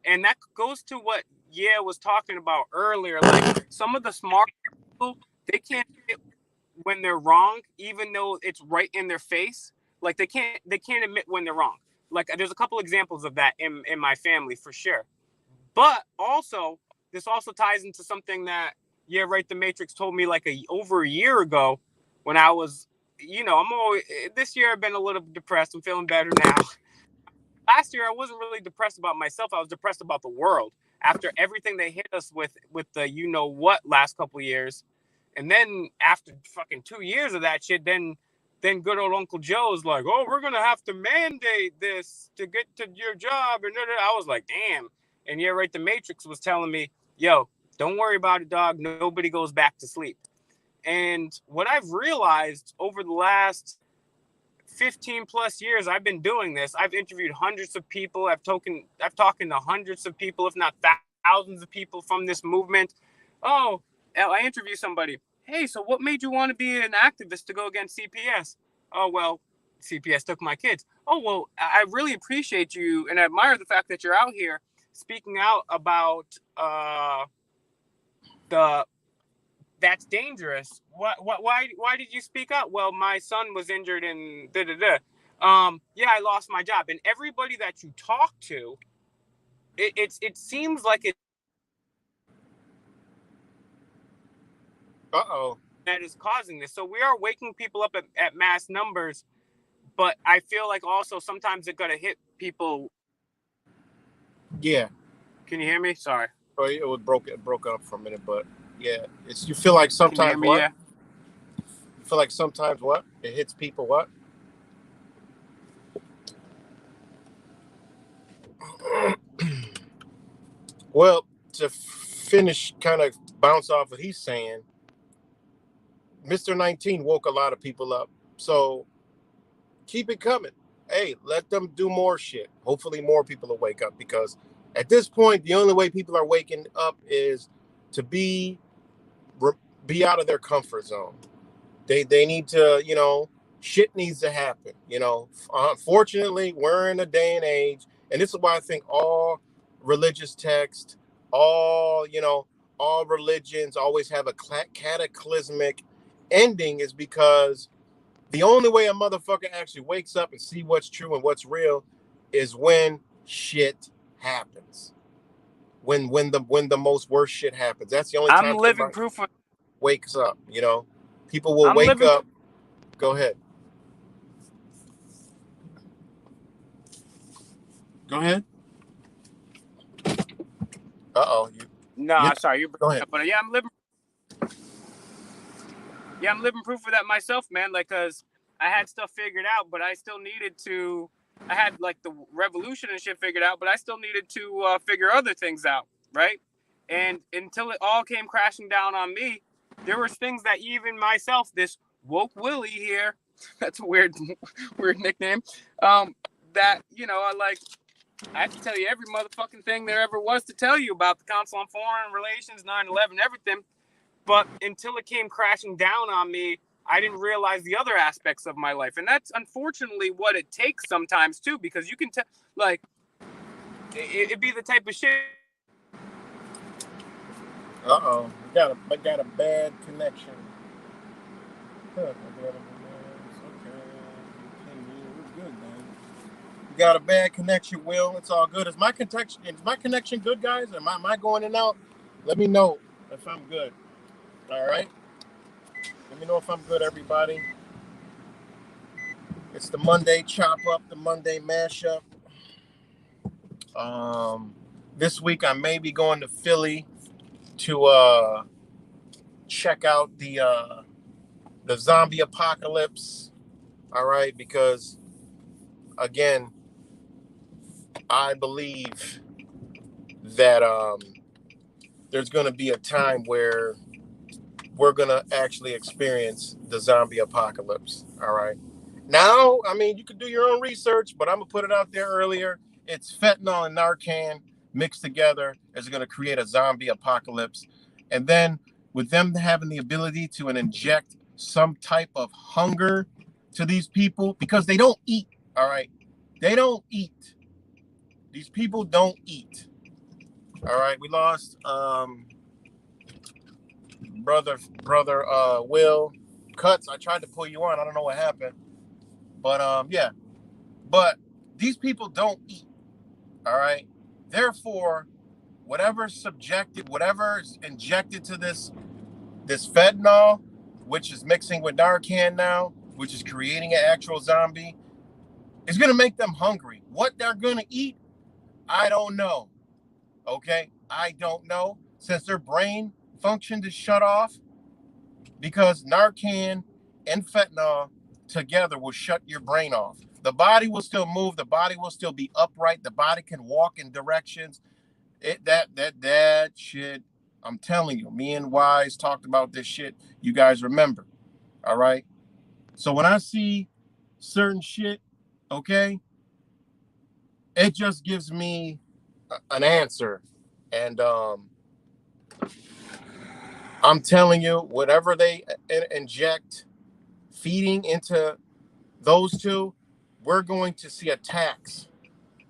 And that goes to what was talking about earlier. Like some of the smart people, they can't admit when they're wrong, even though it's right in their face. Like they can't admit when they're wrong. Like there's a couple examples of that in my family for sure. But also, this also ties into something that the Matrix told me like over a year ago when I was, I'm always this year I've been a little depressed. I'm feeling better now. Last year I wasn't really depressed about myself. I was depressed about the world after everything they hit us with the what last couple of years. And then after fucking 2 years of that shit, then good old Uncle Joe's like, oh, we're gonna have to mandate this to get to your job. And I was like, damn. And the Matrix was telling me, yo, don't worry about it, dog. Nobody goes back to sleep. And what I've realized over the last 15 plus years I've been doing this, I've interviewed hundreds of people. I've talked to hundreds of people, if not thousands of people from this movement. Oh, I interview somebody. Hey, so what made you want to be an activist to go against CPS? Oh, well, CPS took my kids. Oh, well, I really appreciate you and admire the fact that you're out here speaking out about the that's dangerous. Why did you speak up? Well, my son was injured and da da da. I lost my job. And everybody that you talk to, it seems like it that is causing this. So we are waking people up at mass numbers, but I feel like also sometimes it gotta hit people. Yeah. Can you hear me? Sorry. Oh, it broke up for a minute, but yeah, you feel like Can you hear sometimes me? what? Yeah. You feel like sometimes what? It hits people what? Well, to finish, kind of bounce off what he's saying, Mr. 19 woke a lot of people up. So keep it coming. Hey, let them do more shit. Hopefully more people will wake up, because at this point, the only way people are waking up is to be out of their comfort zone. They need to, shit needs to happen. Unfortunately, we're in a day and age, and this is why I think all religious texts, all religions always have a cataclysmic ending, is because the only way a motherfucker actually wakes up and see what's true and what's real is when shit happens. When the most worst shit happens. That's the only I'm time living somebody proof of wakes up. People will I'm wake living up. Go ahead. Go ahead. Uh-oh. No, sorry, you're Go breaking ahead. up, but I'm living proof of that myself, man. Like, cause I had stuff figured out, but I still needed to. I had like the revolution and shit figured out, but I still needed to figure other things out, right? And until it all came crashing down on me, there was things that even myself, this woke Willie here, that's a weird nickname. That I have to tell you every motherfucking thing there ever was to tell you about the Council on Foreign Relations, 9/11, everything. But until it came crashing down on me, I didn't realize the other aspects of my life. And that's unfortunately what it takes sometimes too, because you can tell, like, it'd be the type of shit. Uh-oh. I got a bad connection. Huh, okay. We're good, man. You got a bad connection, Will. It's all good. Is my connection good, guys? Am I going in and out? Let me know if I'm good. All right. Let me know if I'm good, everybody. It's the Monday chop up, the Monday mashup. This week I may be going to Philly to check out the zombie apocalypse. All right, because again, I believe that there's going to be a time where we're going to actually experience the zombie apocalypse. All right. Now, I mean, you could do your own research, but I'm going to put it out there earlier. It's fentanyl and Narcan mixed together is going to create a zombie apocalypse. And then with them having the ability to inject some type of hunger to these people because they don't eat. All right. They don't eat. These people don't eat. All right. We lost brother Will Cuts. I tried to pull you on. I don't know what happened. But yeah. But these people don't eat. All right. Therefore, whatever's injected to this fentanyl, which is mixing with Narcan now, which is creating an actual zombie, is going to make them hungry. What they're going to eat, I don't know. Okay? I don't know. Since their brain function is shut off, because Narcan and fentanyl together will shut your brain off. The body will still move. The body will still be upright. The body can walk in directions. That shit, I'm telling you, me and Wise talked about this shit. You guys remember. All right? So when I see certain shit, okay, it just gives me an answer. And I'm telling you, whatever they inject, feeding into those two, we're going to see attacks.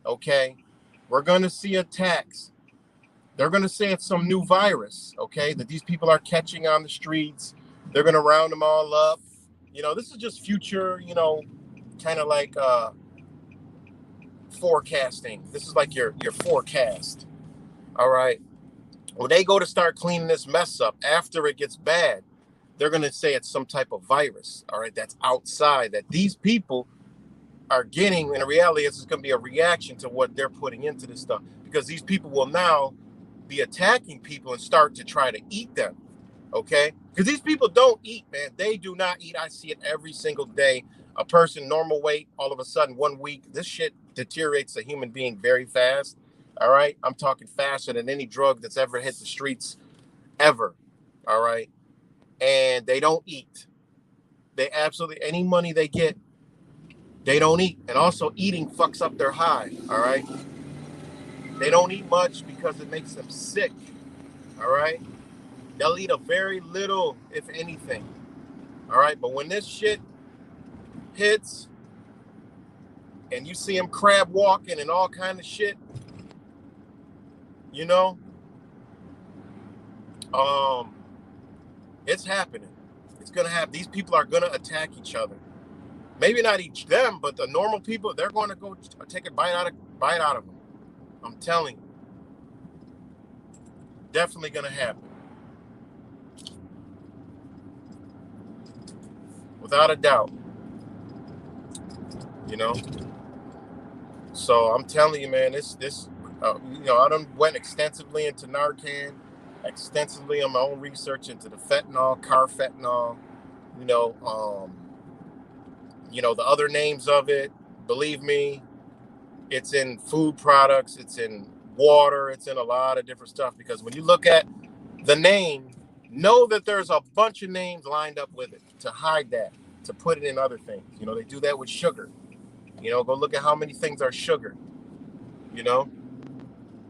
Okay? We're going to see attacks. They're going to say it's some new virus, okay, that these people are catching on the streets. They're going to round them all up. You know, this is just future, kind of like forecasting. This is like your forecast. All right. When they go to start cleaning this mess up after it gets bad, they're going to say it's some type of virus. All right. That's outside that these people are getting. In reality, it's going to be a reaction to what they're putting into this stuff because these people will now be attacking people and start to try to eat them. Okay. Because these people don't eat, man. They do not eat. I see it every single day. A person normal weight, all of a sudden 1 week, this shit deteriorates a human being very fast. All right. I'm talking faster than any drug that's ever hit the streets ever. All right. And they don't eat. They absolutely, any money they get, they don't eat. And also eating fucks up their high. All right. They don't eat much because it makes them sick. All right. They'll eat a very little, if anything. All right. But when this shit hits and you see them crab walking and all kind of shit, it's happening. It's going to happen. These people are going to attack each other. Maybe not each them, but the normal people, they're going to go take a bite out of them. I'm telling you. Definitely going to happen. Without a doubt. So I'm telling you, man, I done went extensively into Narcan, extensively on my own research into the fentanyl, carfentanil, the other names of it. Believe me, it's in food products, it's in water, it's in a lot of different stuff. Because when you look at the name, know that there's a bunch of names lined up with it to hide that, to put it in other things. They do that with sugar. Go look at how many things are sugar.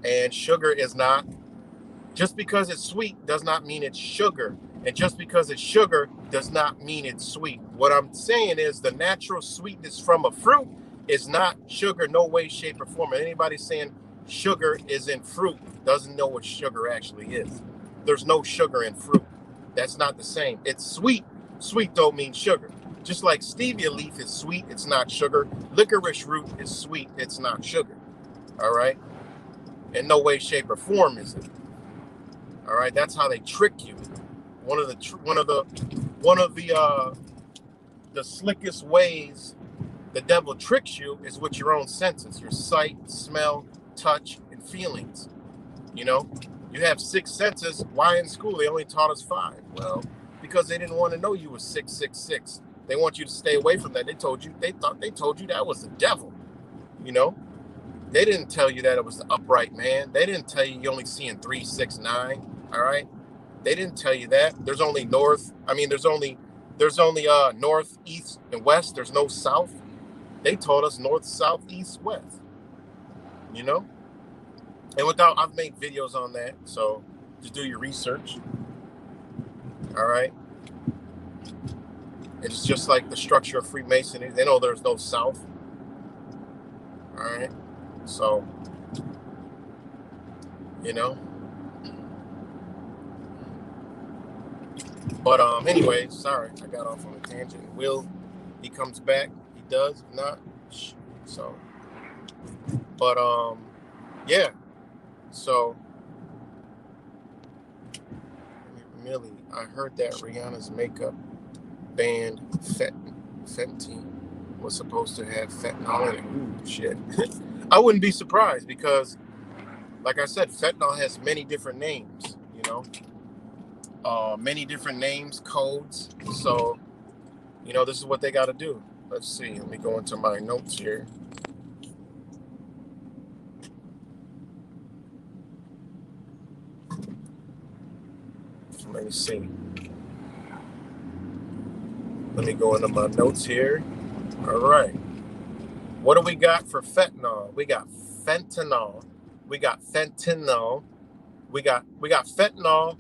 And sugar is not, just because it's sweet does not mean it's sugar. And just because it's sugar does not mean it's sweet. What I'm saying is the natural sweetness from a fruit is not sugar, no way, shape, or form. And anybody saying sugar is in fruit doesn't know what sugar actually is. There's no sugar in fruit. That's not the same. It's sweet. Sweet don't mean sugar. Just like stevia leaf is sweet, it's not sugar. Licorice root is sweet, it's not sugar. All right? In no way, shape, or form is it. All right? That's how they trick you. One of the slickest ways the devil tricks you is with your own senses, your sight, smell, touch, and feelings. You know, you have 6 senses. Why in school they only taught us 5? Well, because they didn't want to know you were 666. They want you to stay away from that. They told you that was the devil. You know, they didn't tell you that it was the upright man. They didn't tell you only seeing 3, 6, 9. All right, they didn't tell you that. There's only north. I mean, there's only north, east, and west. There's no south. They taught us north, south, east, west. You know, and I've made videos on that. So just do your research. All right. It's just like the structure of Freemasonry. They know there's no south. All right. So, you know. But anyway, sorry, I got off on a tangent. Will he comes back? He does, if not. So, but yeah. So, Millie, I heard that Rihanna's makeup band Fenty was supposed to have fentanyl in it. Ooh, shit. I wouldn't be surprised because, like I said, fentanyl has many different names, you know, many different names, codes. So, you know, this is what they got to do. Let's see. Let me go into my notes here. Let me see. Let me go into my notes here. All right. What do we got for fentanyl? We got fentanyl. We got fentanyl. We got fentanyl,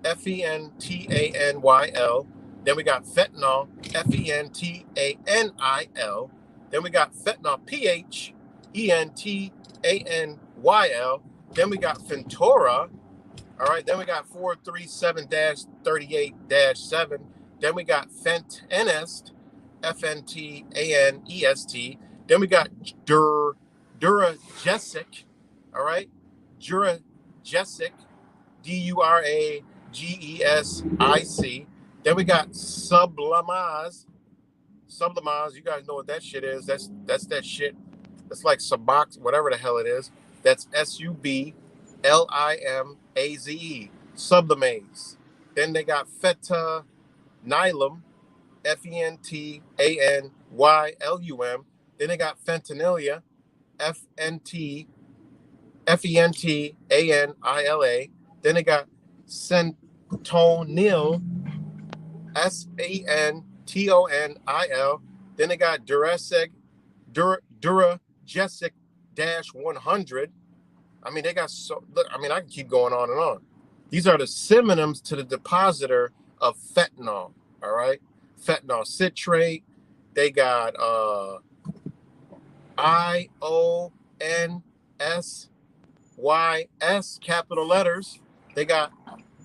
FENTANYL. Then we got fentanyl, FENTANIL. Then we got fentanyl, PHENTANYL. Then we got Fentora. All right. Then we got 437-38-7. Then we got Fentanest, FNTANEST. Then we got Duragesic. All right. Duragesic, DURAGESIC. Then we got Sublimaz. You guys know what that shit is. That's that shit. That's like Subox, whatever the hell it is. That's SUBLIMAZE. Sublimaze. Then they got Fentanylum, FENTANYLUM. Then they got Fentanylia, FENTANILA. Then they got Centonyl, SANTONIL. Then they got Duragesic -100. I mean, they got so. Look, I mean, I can keep going on and on. These are the synonyms to the depositor of fentanyl. All right, fentanyl citrate. They got IONSYS, capital letters. They got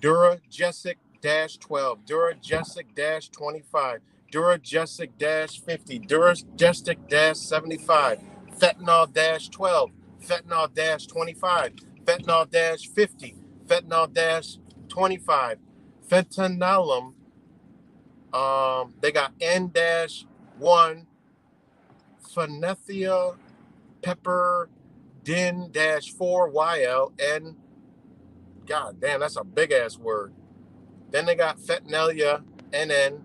Duragesic -12, Duragesic -25, Duragesic -50, Duragesic -75, fentanyl -12, fentanyl -25, fentanyl -50, fentanyl -25, fentanyl. They got N-1, Phenethia Pepper Din -4YL, and God damn, that's a big ass word. Then they got Fentanylia NN.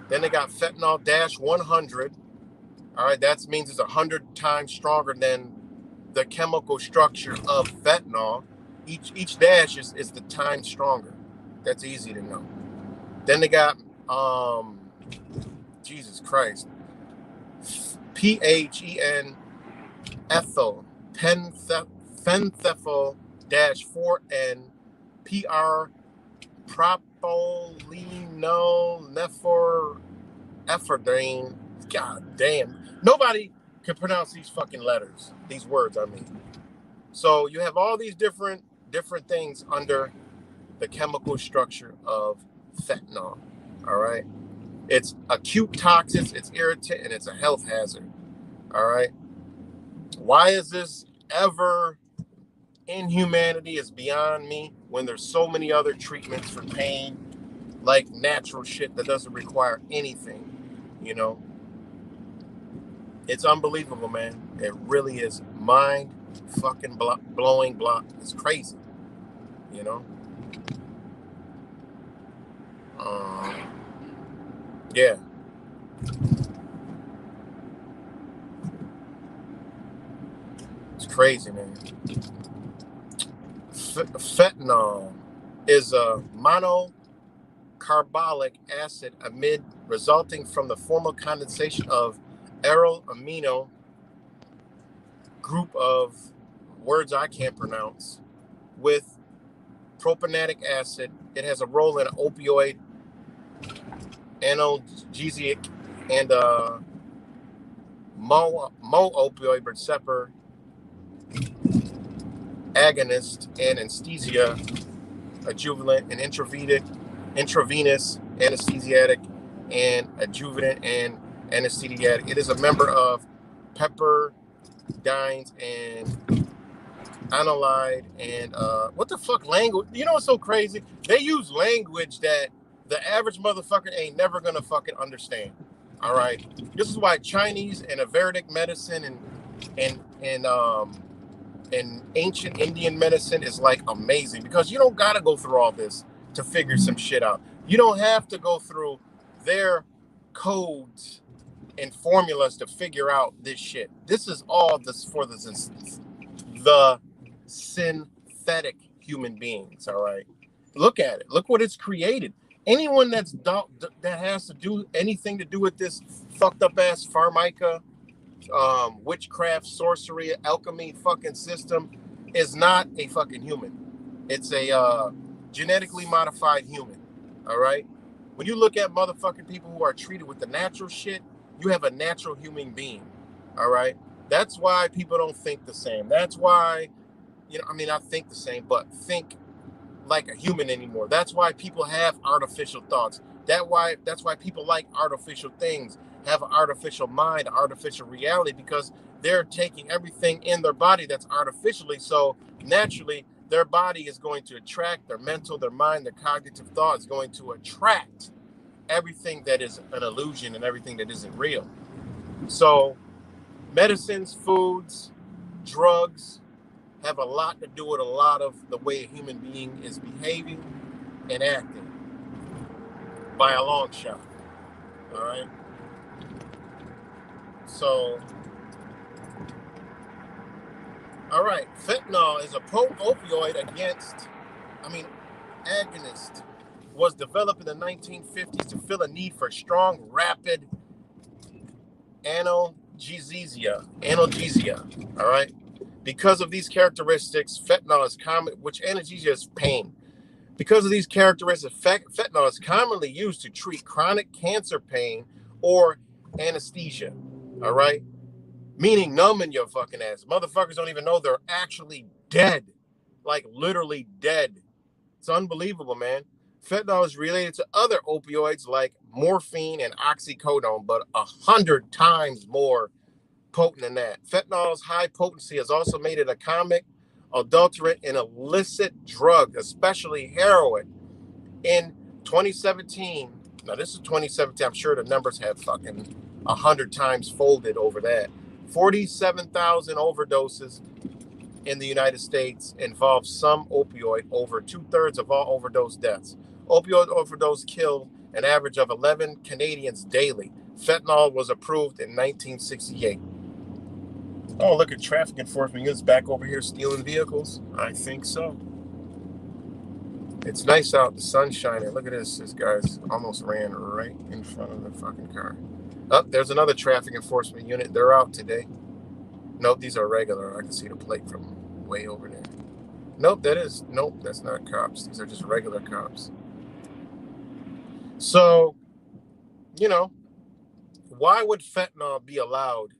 Then they got fentanyl -100. All right, that means it's 100 times stronger than the chemical structure of fentanyl. Each dash is the time stronger. That's easy to know. Then they got Jesus Christ, PHEN ethyl penthephal -4N, PR propylenonephedrine. God damn. Nobody can pronounce these fucking letters. These words, I mean. So you have all these different things under the chemical structure of fentanyl. All right. It's acute toxins, it's irritant, and it's a health hazard. All right. Why is this ever inhumanity is beyond me when there's so many other treatments for pain, like natural shit that doesn't require anything, you know? It's unbelievable, man. It really is mind fucking blowing block. It's crazy. you know. Yeah. It's crazy, man. Fentanyl is a monocarbolic acid amid resulting from the formal condensation of aryl amino group of words I can't pronounce with propanatic acid. It has a role in opioid, analgesic, and opioid receptor agonist and anesthesia, adjuvant, and intravenous anesthesiatic and adjuvant and anesthesiatic. It is a member of peptidines and analyte and what the fuck language? You know what's so crazy? They use language that the average motherfucker ain't never gonna fucking understand. All right, this is why Chinese and Vedic medicine and ancient Indian medicine is like amazing, because you don't gotta go through all this to figure some shit out. You don't have to go through their codes and formulas to figure out this shit. This is all this for the synthetic human beings. All right, look at it. Look what it's created. Anyone that has to do anything to do with this fucked up ass pharmaca, witchcraft, sorcery, alchemy fucking system is not a fucking human. It's a genetically modified human. All right. When you look at motherfucking people who are treated with the natural shit, you have a natural human being. All right. That's why people don't think the same. That's why, I think the same, but think like a human anymore. That's why people have artificial thoughts. That's why people like artificial things, have an artificial mind, artificial reality, because they're taking everything in their body that's artificially. So naturally, their body is going to attract their mental, their mind, their cognitive thought is going to attract everything that is an illusion and everything that isn't real. So medicines, foods, drugs have a lot to do with a lot of the way a human being is behaving and acting by a long shot. All right. So, all right. Fentanyl is a potent opioid agonist, was developed in the 1950s to fill a need for strong, rapid analgesia. All right. Because of these characteristics, fentanyl is common, which analgesia is pain. Because of these characteristics, fentanyl is commonly used to treat chronic cancer pain or anesthesia. All right? Meaning numbing your fucking ass. Motherfuckers don't even know they're actually dead. Like literally dead. It's unbelievable, man. Fentanyl is related to other opioids like morphine and oxycodone, but 100 times more potent than that. Fentanyl's high potency has also made it a common adulterant in illicit drug, especially heroin. In 2017, now this is 2017, I'm sure the numbers have fucking 100 times folded over that. 47,000 overdoses in the United States involve some opioid, over 2/3 of all overdose deaths. Opioid overdose killed an average of 11 Canadians daily. Fentanyl was approved in 1968. Oh, look at traffic enforcement units back over here stealing vehicles. I think so. It's nice out. The sun's shining. Look at this. This guy's almost ran right in front of the fucking car. Oh, there's another traffic enforcement unit. They're out today. Nope, these are regular. I can see the plate from way over there. Nope, that's not cops. These are just regular cops. So, why would fentanyl be allowed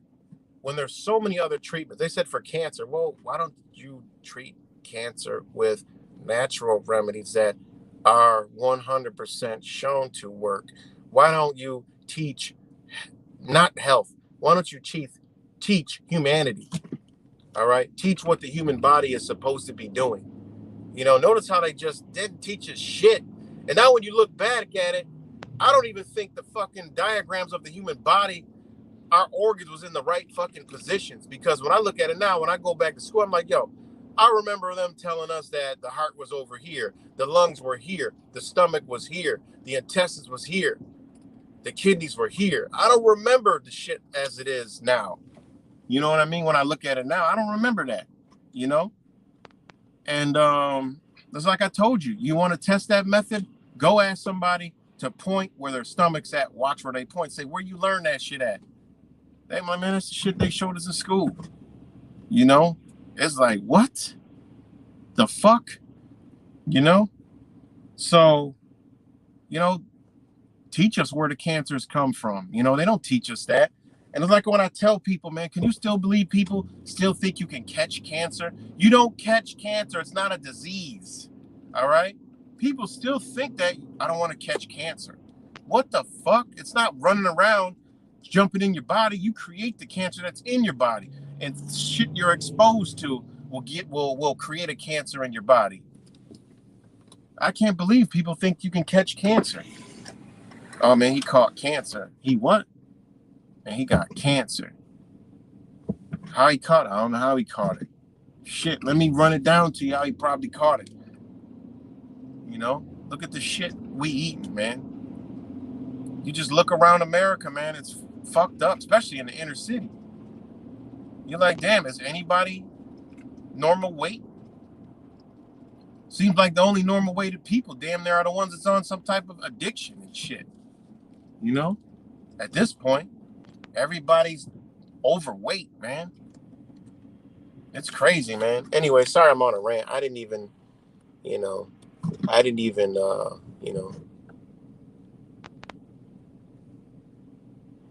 when there's so many other treatments? They said for cancer. Well, why don't you treat cancer with natural remedies that are 100% shown to work? Why don't you teach, not health, why don't you teach humanity? All right? Teach what the human body is supposed to be doing. Notice how they just didn't teach us shit. And now when you look back at it, I don't even think the fucking diagrams of the human body, our organs was in the right fucking positions. Because when I look at it now, when I go back to school, I'm like, yo, I remember them telling us that the heart was over here, the lungs were here, the stomach was here, the intestines was here, the kidneys were here. I don't remember the shit as it is now. You know what I mean? When I look at it now, I don't remember that, you know? And it's like I told you, you want to test that method? Go ask somebody to point where their stomach's at. Watch where they point. Say, where you learn that shit at? Hey, my man, that's the shit they showed us in school. You know? It's like, what? The fuck? You know? So, you know, teach us where the cancers come from. You know, they don't teach us that. And it's like when I tell people, man, can you still believe people still think you can catch cancer? You don't catch cancer. It's not a disease. All right? People still think that I don't want to catch cancer. What the fuck? It's not running around jumping in your body. You create the cancer that's in your body. And shit you're exposed to will create a cancer in your body. I can't believe people think you can catch cancer. Oh man, he caught cancer. He what? And he got cancer. How he caught it? I don't know how he caught it. Shit, let me run it down to you how he probably caught it. You know, look at the shit we eating, man. You just look around America, man. It's fucked up, especially in the inner city. You're like, damn, is anybody normal weight? Seems like the only normal weighted people, damn, they are the ones that's on some type of addiction and shit. You know, at this point, everybody's overweight, man. It's crazy, man. Anyway, sorry I'm on a rant. I didn't even, you know,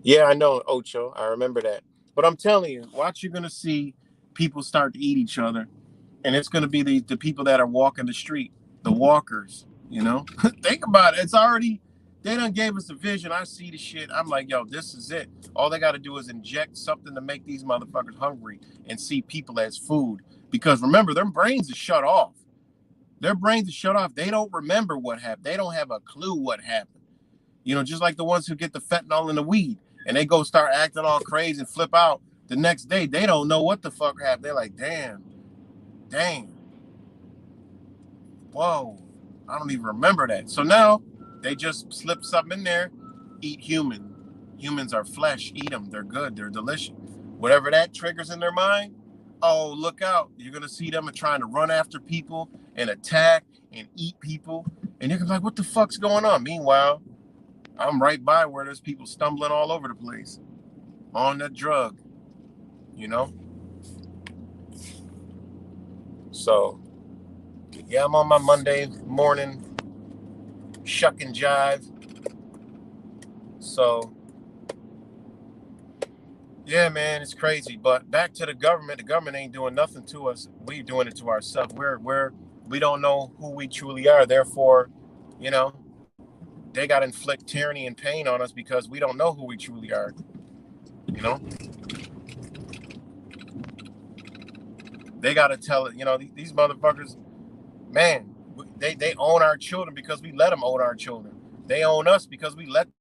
Yeah, I know, Ocho. I remember that. But I'm telling you, watch, you're going to see people start to eat each other. And it's going to be the people that are walking the street, the walkers, you know? Think about it. It's already, they done gave us a vision. I see the shit. I'm like, yo, this is it. All they got to do is inject something to make these motherfuckers hungry and see people as food. Because remember, their brains are shut off. Their brains are shut off. They don't remember what happened. They don't have a clue what happened. You know, just like the ones who get the fentanyl in the weed and they go start acting all crazy and flip out the next day. They don't know what the fuck happened. They're like, damn, whoa, I don't even remember that. So now they just slip something in there, eat human. Humans are flesh, eat them. They're good, they're delicious. Whatever that triggers in their mind, oh, look out. You're going to see them trying to run after people and attack and eat people. And you're like, what the fuck's going on? Meanwhile, I'm right by where there's people stumbling all over the place on that drug, you know? So, yeah, I'm on my Monday morning shuck and jive. So, yeah, man, it's crazy. But back to the government. The government ain't doing nothing to us. We're doing it to ourselves. We don't know who we truly are. Therefore, you know, they got to inflict tyranny and pain on us because we don't know who we truly are. You know, they got to tell it. You know, these motherfuckers, man, they own our children because we let them own our children. They own us because we let them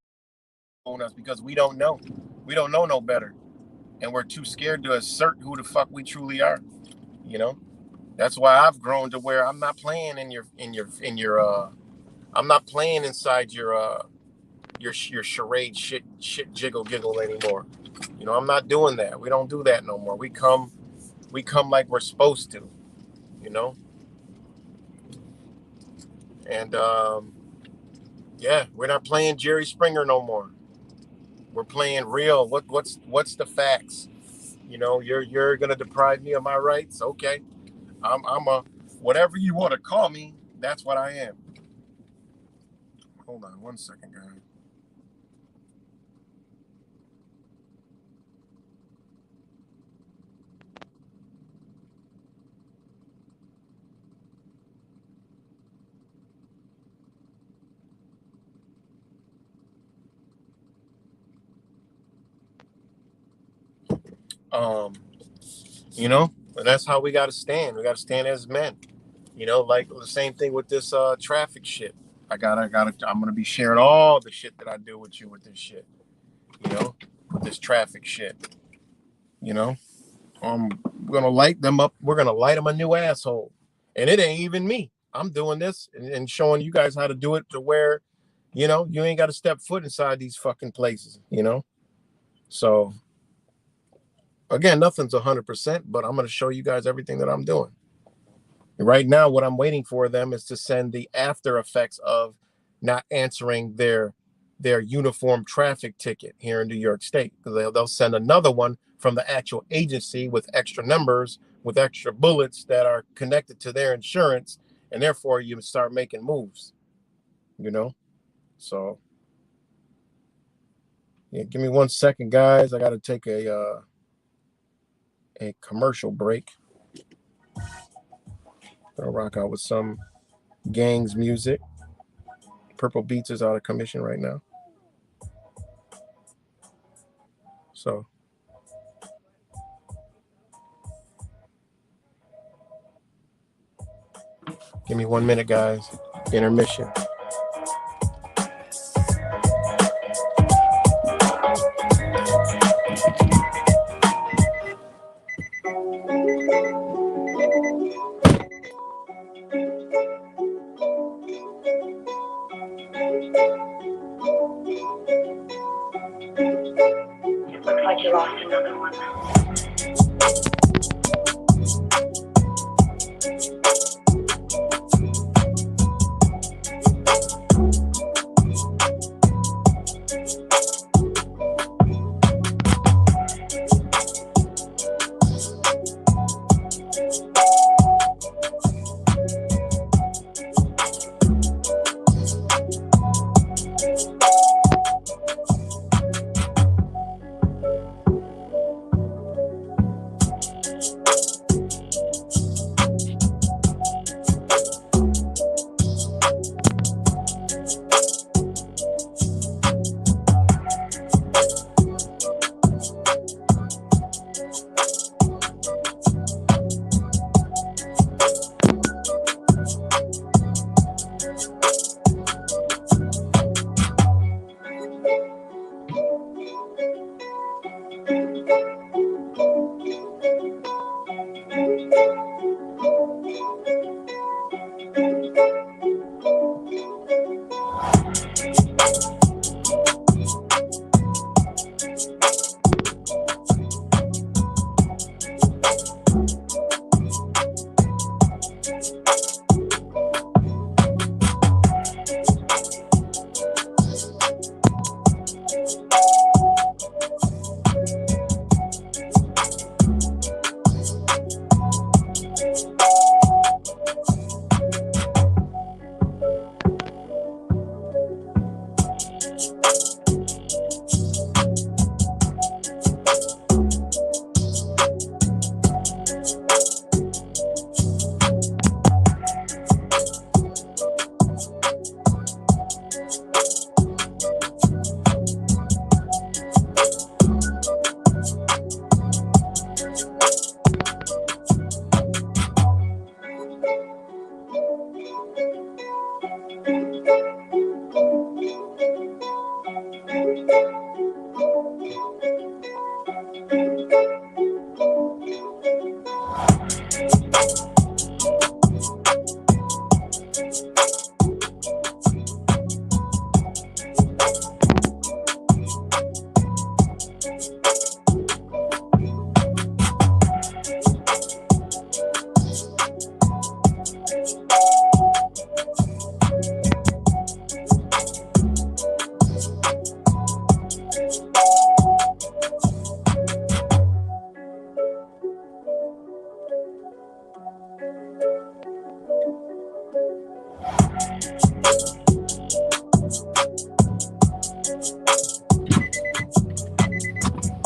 own us because we don't know. We don't know no better, and we're too scared to assert who the fuck we truly are. You know, that's why I've grown to where I'm not playing I'm not playing inside your charade shit jiggle giggle anymore. You know, I'm not doing that. We don't do that no more. We come like we're supposed to, you know. And yeah, we're not playing Jerry Springer no more. We're playing real. What's the facts? You know, you're gonna deprive me of my rights. Okay, I'm a whatever you want to call me. That's what I am. Hold on 1 second, guys. You know, and that's how we got to stand. We got to stand as men. You know, like the same thing with this traffic shit. I'm gonna be sharing all the shit that I do with you with this shit. You know, with this traffic shit. You know, We're gonna light them up. We're gonna light them a new asshole, and it ain't even me. I'm doing this and showing you guys how to do it to where, you know, you ain't got to step foot inside these fucking places. You know, so again, nothing's 100%, but I'm gonna show you guys everything that I'm doing. Right now, what I'm waiting for them is to send the after effects of not answering their uniform traffic ticket here in New York State, because they'll send another one from the actual agency with extra numbers, with extra bullets that are connected to their insurance, and therefore you start making moves, you know. So yeah, give me 1 second, guys. I got to take a commercial break. Gonna rock out with some Gangs music. Purple Beats is out of commission right now. So give me 1 minute, guys. Intermission. Looks like you lost another one.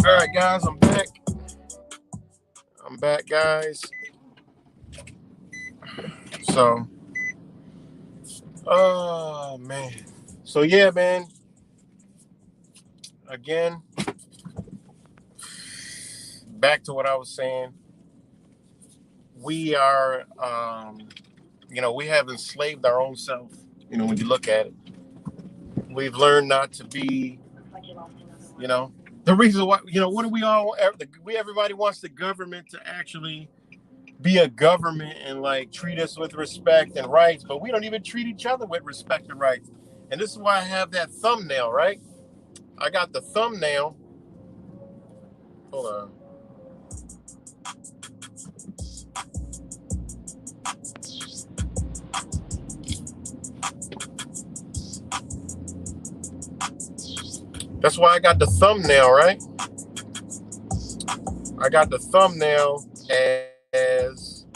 All right, guys, I'm back. I'm back, guys. So, oh man. So yeah, man. Again, back to what I was saying. We are, we have enslaved our own self. You know, when you look at it, we've learned not to be, you know, The reason why, what do we all? Everybody wants the government to actually be a government and like treat us with respect and rights, but we don't even treat each other with respect and rights. And this is why I have that thumbnail, right? I got the thumbnail. Hold on. That's why I got the thumbnail, right? I got the thumbnail as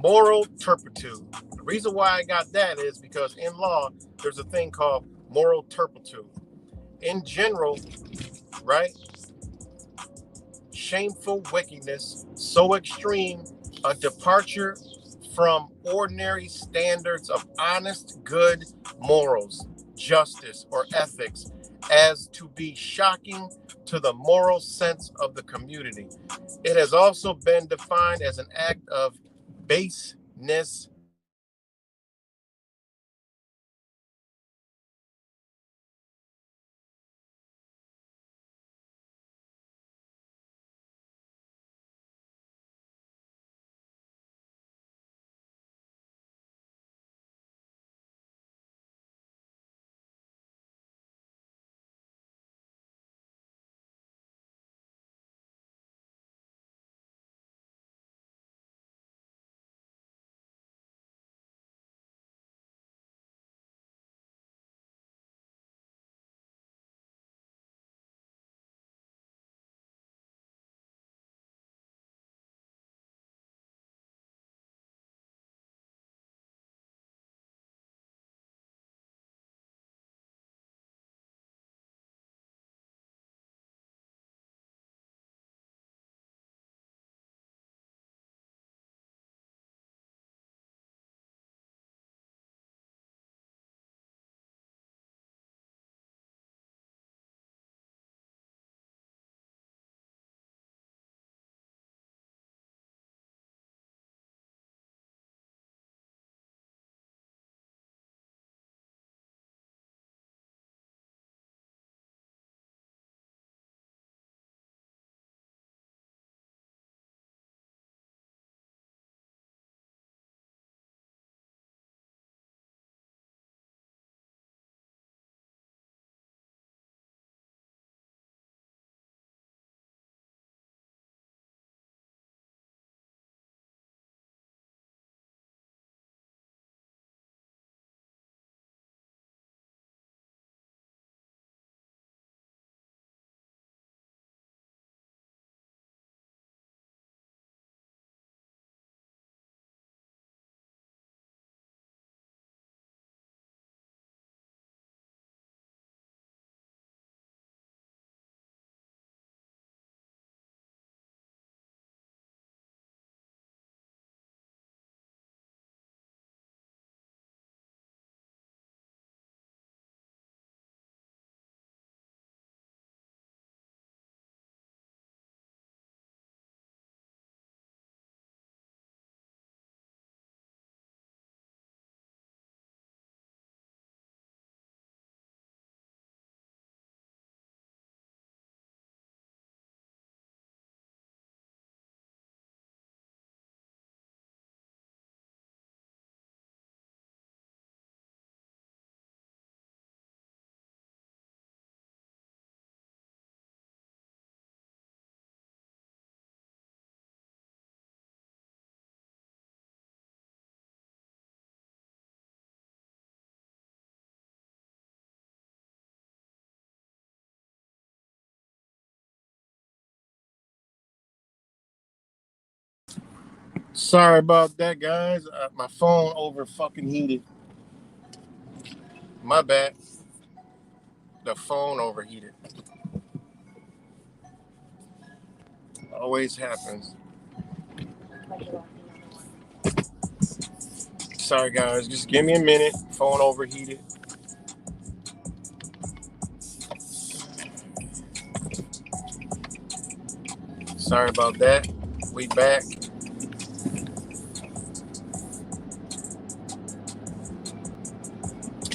moral turpitude. The reason why I got that is because in law, there's a thing called moral turpitude. In general, right? Shameful wickedness, so extreme, a departure from ordinary standards of honest, good morals, justice, or ethics, as to be shocking to the moral sense of the community. It has also been defined as an act of baseness, Sorry about that, guys. My phone over fucking heated. My bad. The phone overheated. Always happens. Sorry, guys. Just give me a minute. Phone overheated. Sorry about that. We back.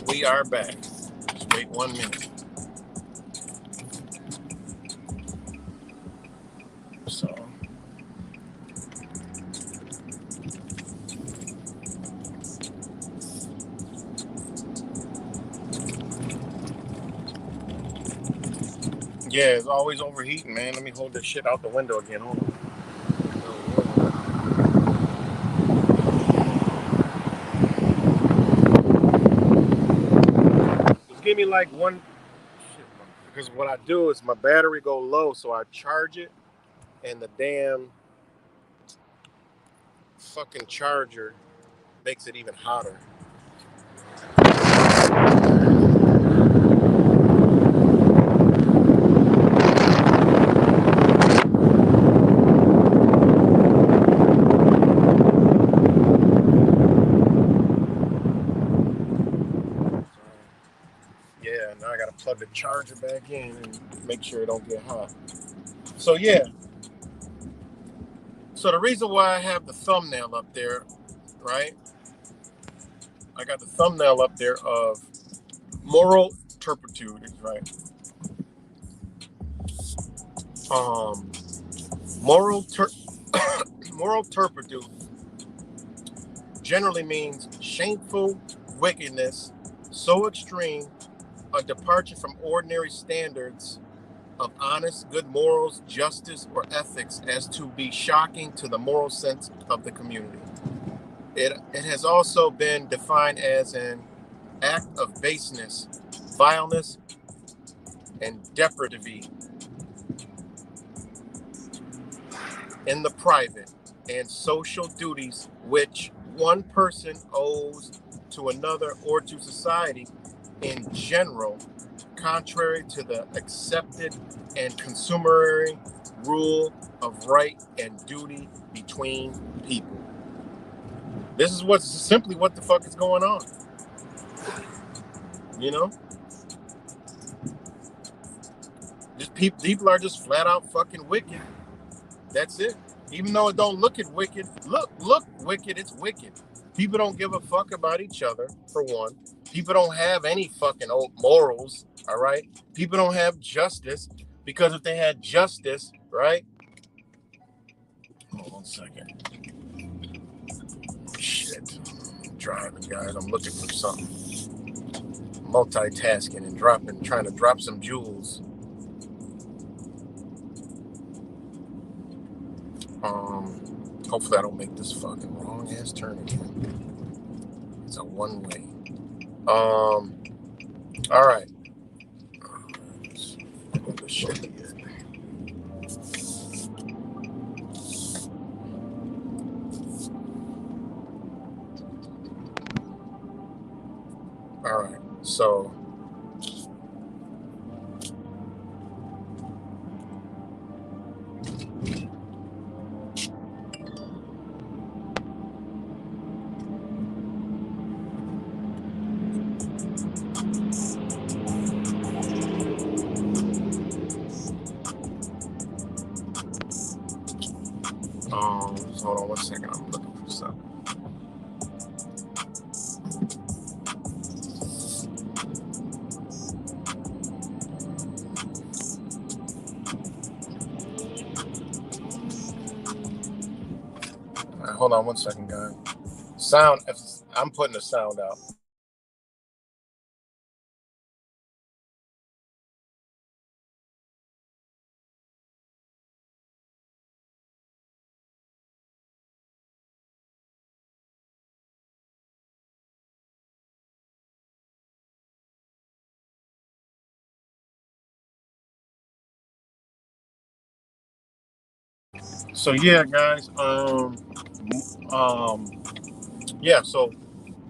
We are back. Just wait 1 minute. Yeah, it's always overheating, man. Let me hold this shit out the window again. Hold on. Just give me like one. Shit, because what I do is my battery go low, so I charge it, and the damn fucking charger makes it even hotter. Yeah, now I gotta plug the charger back in and make sure it don't get hot. So yeah. So the reason why I have the thumbnail up there, right? I got the thumbnail up there of moral turpitude, right? Um, moral moral turpitude generally means shameful wickedness so extreme, a departure from ordinary standards of honest, good morals, justice, or ethics as to be shocking to the moral sense of the community. It has also been defined as an act of baseness, vileness, and depravity in the private and social duties which one person owes to another or to society in general, contrary to the accepted and customary rule of right and duty between people. This is what's simply what the fuck is going on. You know? Just people are just flat out fucking wicked. That's it. Even though it don't look it wicked, look wicked, it's wicked. People don't give a fuck about each other, for one. People don't have any fucking morals, all right? People don't have justice, because if they had justice, right? Hold on a second. Shit. I'm driving, guys. I'm looking for something. Multitasking and trying to drop some jewels. Hopefully I don't make this fucking wrong ass turn again. It's a one way. All right. Let's get this shit here. All right. So just hold on one second. I'm looking for something. All right, hold on one second, guys. Sound. I'm putting the sound out. So yeah, guys. Yeah. So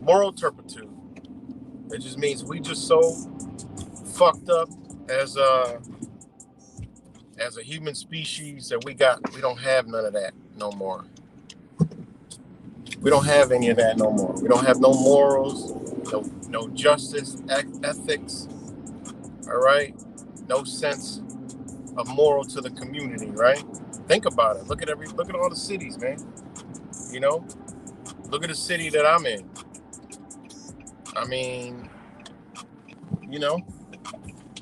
moral turpitude. It just means we just so fucked up as a human species that we don't have none of that no more. We don't have any of that no more. We don't have no morals, no justice, ethics. All right, no sense of moral to the community. Right? Think about it. Look at all the cities, man. You know, look at the city that I'm in. I mean, you know,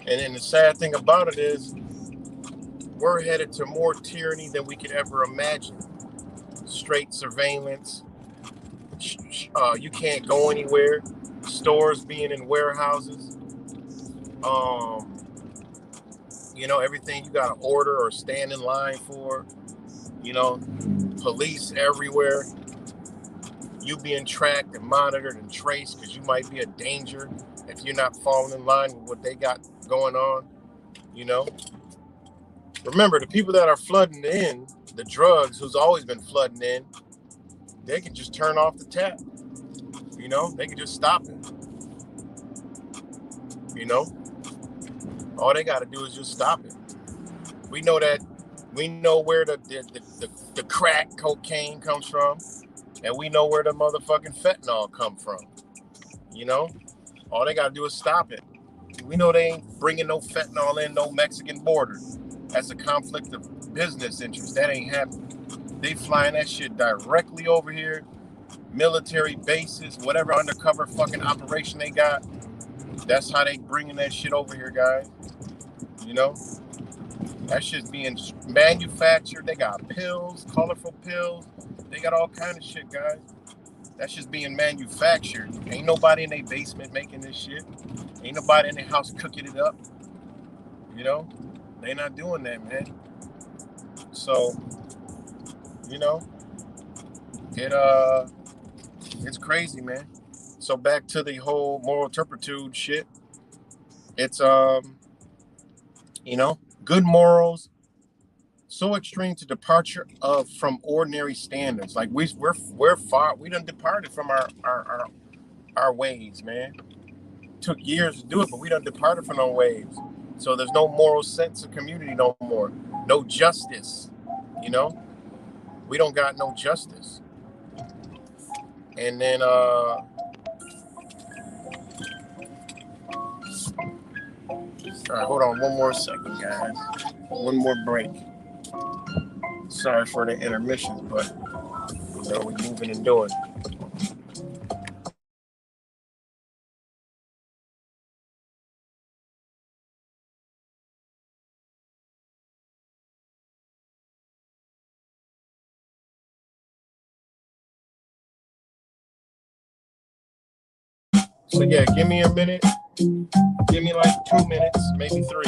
and the sad thing about it is we're headed to more tyranny than we could ever imagine. Straight surveillance. You can't go anywhere. Stores being in warehouses. You know, everything you got to order or stand in line for. You know, police everywhere. You being tracked and monitored and traced because you might be a danger if you're not falling in line with what they got going on. You know, remember the people that are flooding in the drugs, who's always been flooding in, they can just turn off the tap. You know, they can just stop it. You know, all they got to do is just stop it. We know that. We know where the crack cocaine comes from, and we know where the motherfucking fentanyl come from. You know, all they got to do is stop it. We know they ain't bringing no fentanyl in no Mexican border. That's a conflict of business interest. That ain't happening. They flying that shit directly over here. Military bases, whatever undercover fucking operation they got. That's how they bringing that shit over here, guys. You know, that shit's being manufactured. They got pills, colorful pills. They got all kind of shit, guys. That's just being manufactured. Ain't nobody in their basement making this shit. Ain't nobody in their house cooking it up. You know, they not doing that, man. So, you know, it's crazy, man. So back to the whole moral turpitude shit. It's you know, good morals, so extreme to departure from ordinary standards. Like we're far. We done departed from our ways, man. Took years to do it, but we done departed from our ways. So there's no moral sense of community no more. No justice. You know, we don't got no justice. And then all right, hold on one more second, guys. One more break. Sorry for the intermissions, but you know we're moving and doing. So yeah, give me a minute. Give me like 2 minutes, maybe 3.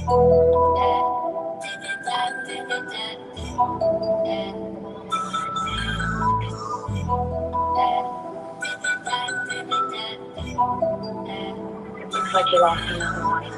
Looks like you lost another one.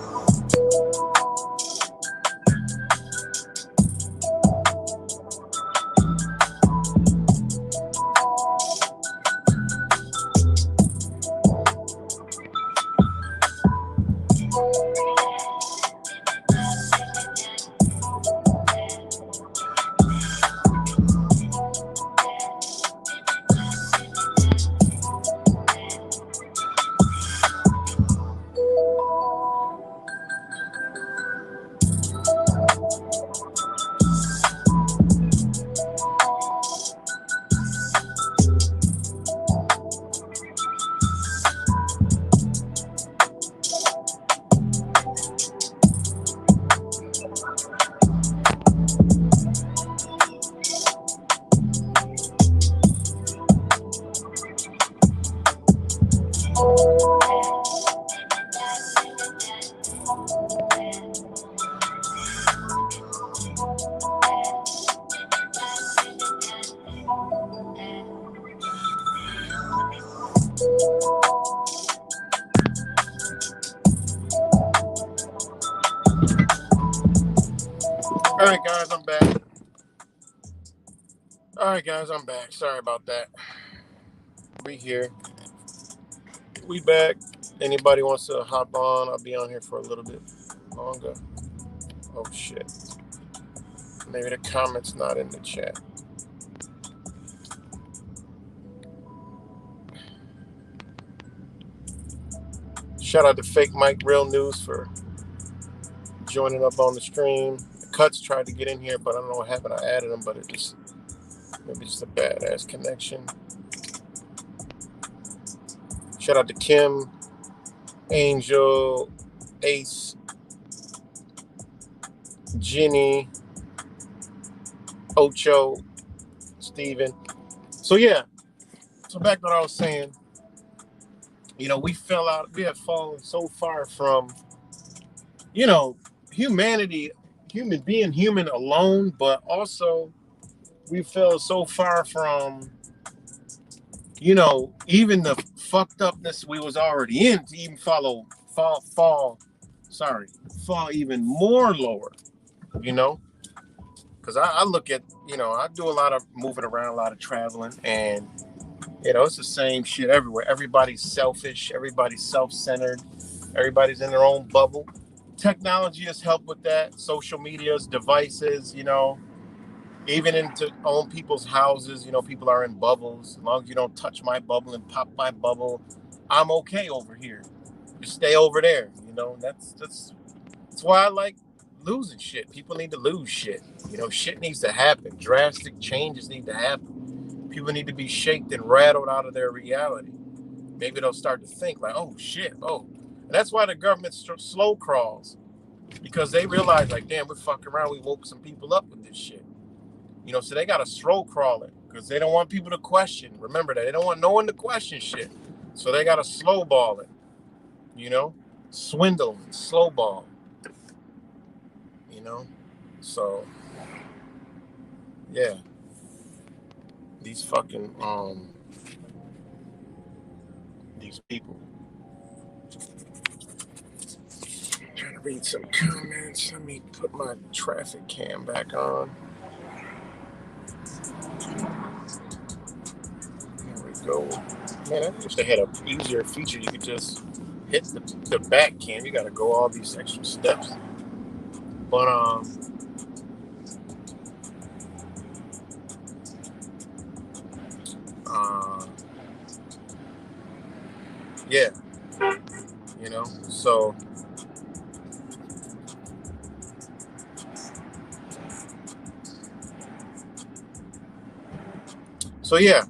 All right, guys, I'm back. All right, guys, I'm back. Sorry about that. We here. We back. Anybody wants to hop on? I'll be on here for a little bit longer. Oh, shit. Maybe the comment's not in the chat. Shout out to Fake Mike Real News for joining up on the stream. Cuts tried to get in here, but I don't know what happened. I added him, but it just maybe just a badass connection. Shout out to Kim, Angel, Ace, Jenny, Ocho, Steven. So yeah. So back to what I was saying. You know, we have fallen so far from, you know, humanity, being human alone, but also we fell so far from, you know, even the fucked upness we was already in to even fall even more lower, you know? Because I look at, you know, I do a lot of moving around, a lot of traveling, and, you know, it's the same shit everywhere. Everybody's selfish, everybody's self-centered, everybody's in their own bubble. Technology has helped with that. Social media's devices, you know, even into own people's houses, you know, people are in bubbles. As long as you don't touch my bubble and pop my bubble, I'm okay over here. Just stay over there, you know. That's why I like losing shit. People need to lose shit. You know, shit needs to happen. Drastic changes need to happen. People need to be shaken and rattled out of their reality. Maybe they'll start to think like, oh shit, oh. And that's why the government slow crawls, because they realize like, damn, we're fucking around. We woke some people up with this shit. You know, so they got to slow crawl it because they don't want people to question. Remember that. They don't want no one to question shit. So they got to slow ball it, you know, swindle and slow ball, you know. So, yeah, these fucking, these people. I'm trying to read some comments. Let me put my traffic cam back on. There we go. Man, I wish they had an easier feature. You could just hit the back cam. You got to go all these extra steps. But yeah, you know. So yeah.